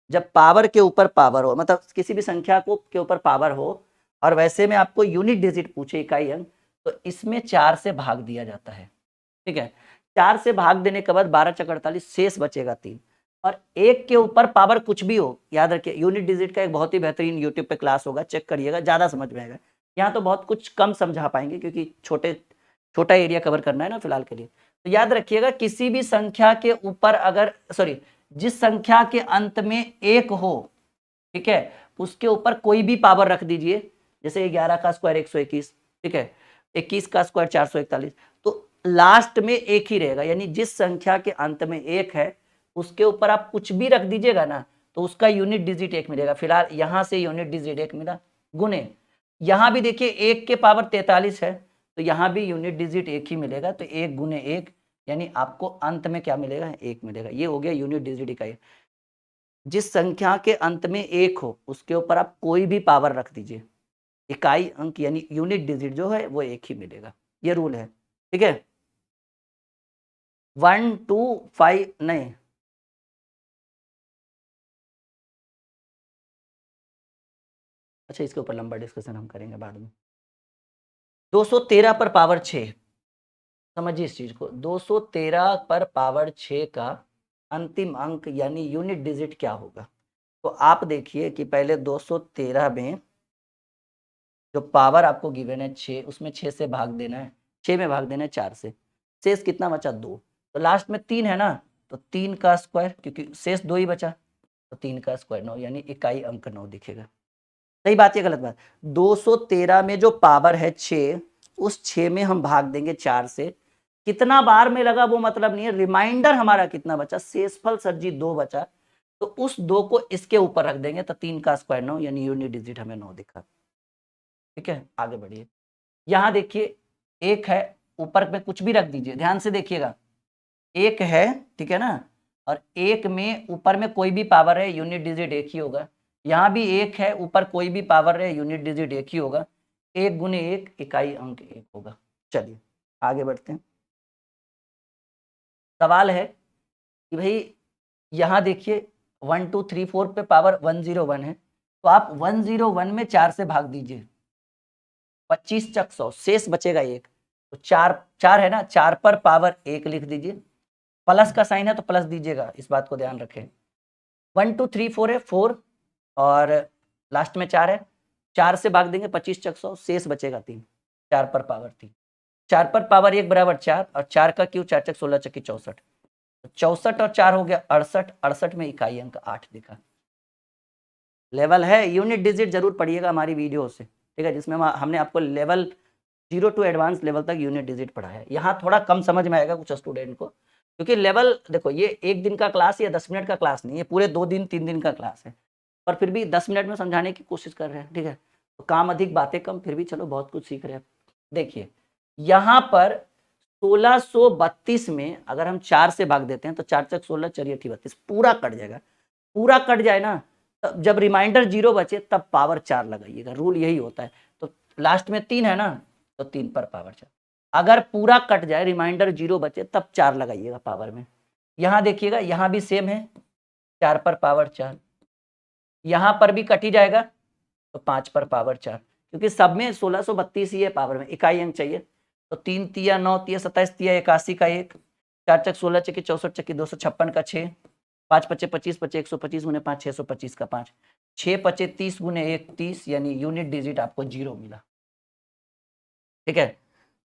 जब पावर के ऊपर पावर हो, मतलब किसी भी संख्या को के ऊपर पावर हो और वैसे में आपको यूनिट डिजिट पूछे, इकाई अंक, तो इसमें 4 से भाग दिया जाता है, ठीक है। 4 से भाग देने के बाद 12 चक 48, शेष बचेगा 3। और एक के ऊपर पावर कुछ भी हो, याद रखिए यूनिट डिजिट का एक बहुत ही बेहतरीन यूट्यूब पे क्लास होगा, चेक करिएगा, ज्यादा समझ में आएगा। यहाँ तो बहुत कुछ कम समझा पाएंगे क्योंकि छोटा एरिया कवर करना है ना फिलहाल के लिए। तो याद रखिएगा, किसी भी संख्या के ऊपर अगर जिस संख्या के अंत में 1 हो, ठीक है, उसके ऊपर कोई भी पावर रख दीजिए, जैसे 11 का स्क्वायर 121, ठीक है, 21 का स्क्वायर 441, तो लास्ट में 1 ही रहेगा, यानी जिस संख्या के अंत में 1 है उसके ऊपर आप कुछ भी रख दीजिएगा ना, तो उसका यूनिट डिजिट 1 मिलेगा। फिलहाल यहां से यूनिट डिजिट 1 मिला, गुने यहां भी देखिए 1 के पावर 43 है, तो यहां भी यूनिट डिजिट 1 ही मिलेगा, तो 1 गुने 1, यानी आपको अंत में क्या मिलेगा? 1 मिलेगा। ये हो गया यूनिट डिजिट इकाई। जिस संख्या के अंत में 1 हो उसके ऊपर आप कोई भी पावर रख दीजिए, इकाई अंक यानी यूनिट डिजिट जो है वो 1 ही मिलेगा। ये रूल है, ठीक है। 1 2 5 नहीं, अच्छा इसके ऊपर लंबा डिस्कशन हम करेंगे बाद में। 213 पर पावर 6, समझिए इस चीज को, 213 पर पावर 6 का अंतिम अंक यानी यूनिट डिजिट क्या होगा? तो आप देखिए कि पहले 213 में जो पावर आपको गिवन है 6, उसमें 6 से भाग देना है, 6 में भाग देना है 4 से, शेष कितना बचा? 2। तो लास्ट में 3 है ना, तो 3 का स्क्वायर, क्योंकि शेष 2 ही बचा, तो 3 का स्क्वायर 9, यानी इकाई अंक 9 दिखेगा। सही बात या गलत बात? 213 में जो पावर है 6, उस 6 में हम भाग देंगे 4 से, कितना बार में लगा वो मतलब नहीं है, रिमाइंडर हमारा कितना बचा? शेषफल सर जी 2 बचा, तो उस 2 को इसके ऊपर रख देंगे, तो 3 का स्क्वायर 9, यानी यूनिट डिजिट हमें 9 दिखा। ठीक है, आगे बढ़िए। यहां देखिए 1 है, ऊपर में कुछ भी रख दीजिए, ध्यान से देखिएगा, 1 है, ठीक है ना, और 1 में ऊपर में कोई भी पावर है, यूनिट डिजिट 1 ही होगा। यहाँ भी 1 है, ऊपर कोई भी पावर है, यूनिट डिजिट 1 ही होगा। 1 गुने 1, इकाई अंक 1 होगा। चलिए आगे बढ़ते हैं। सवाल है कि भाई यहाँ देखिए 1 2 3 4 पे पावर 101 है, तो आप 101 में 4 से भाग दीजिए, 25 चक 100, शेष बचेगा 1, तो 4 है ना, 4 पर पावर 1 लिख दीजिए, प्लस का साइन है तो प्लस दीजिएगा, इस बात को ध्यान रखें। 1 2 3 4 है 4 और लास्ट में 4 है, 4 से भाग देंगे 25 चक 100, शेष बचेगा 3, 4 पर पावर 3। 4 पर पावर 1 बराबर 4 और 4 का क्यूब 4 चक 16 चक्की 64, 64 और 4 हो गया 68, 68 में इकाई अंक 8 दिखा। लेवल है, यूनिट डिजिट जरूर पढ़िएगा हमारी वीडियो से, ठीक है, जिसमें हमने आपको लेवल 0 टू एडवांस लेवल तक यूनिट डिजिट पढ़ा है। यहाँ थोड़ा कम समझ में आएगा कुछ स्टूडेंट को, क्योंकि लेवल देखो ये 1 दिन का क्लास या 10 मिनट का क्लास नहीं है, पूरे 2 दिन 3 दिन का क्लास है, पर फिर भी 10 मिनट में समझाने की कोशिश कर रहे हैं, ठीक है। तो काम अधिक बातें कम, फिर भी चलो बहुत कुछ सीख रहे हैं। देखिए यहाँ पर 1632 में अगर हम 4 से भाग देते हैं तो 4 चक 16 4 32 पूरा कट जाएगा। पूरा कट जाए ना, तब जब रिमाइंडर 0 बचे तब पावर 4 लगाइएगा, रूल यही होता है। तो लास्ट में 3 है ना, तो 3 पर पावर 4। अगर पूरा कट जाए, रिमाइंडर 0 बचे तब 4 लगाइएगा पावर में। यहाँ देखिएगा यहाँ भी सेम है, 4 पर पावर 4, यहाँ पर भी कट ही जाएगा तो 5 पर पावर 4, क्योंकि सब में 1632 ही है पावर में, इकाई अंक चाहिए। तो 3 तिया 9 तिया 27 तिया 81 का 1, 4 चक 16 चक्की 64 चक्की 256 का 6, 5 पचे 25 पचे 125 गुने 5 625 का 5, 6 पचे 30 गुने 1 30, यानी यूनिट डिजिट आपको 0 मिला। ठीक है,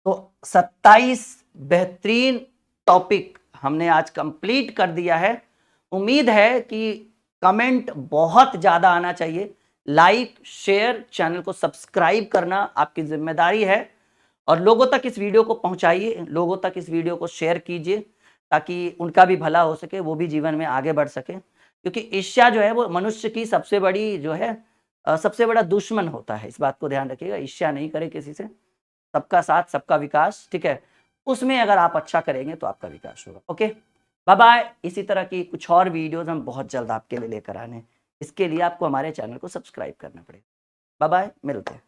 तो 27 बेहतरीन टॉपिक हमने आज कंप्लीट कर दिया है। उम्मीद है कि कमेंट बहुत ज्यादा आना चाहिए, लाइक शेयर, चैनल को सब्सक्राइब करना आपकी जिम्मेदारी है, और लोगों तक इस वीडियो को पहुंचाइए, लोगों तक इस वीडियो को शेयर कीजिए ताकि उनका भी भला हो सके, वो भी जीवन में आगे बढ़ सके। क्योंकि ईर्ष्या जो है वो मनुष्य की सबसे बड़ी जो है सबसे बड़ा दुश्मन होता है, इस बात को ध्यान रखिएगा। ईर्ष्या नहीं करे किसी से, सबका साथ सबका विकास, ठीक है, उसमें अगर आप अच्छा करेंगे तो आपका विकास होगा। Okay, bye bye. इसी तरह की कुछ और वीडियोस हम बहुत जल्द आपके लिए लेकर आने, इसके लिए आपको हमारे चैनल को सब्सक्राइब करना पड़ेगा। बाय बाय, मिलते हैं।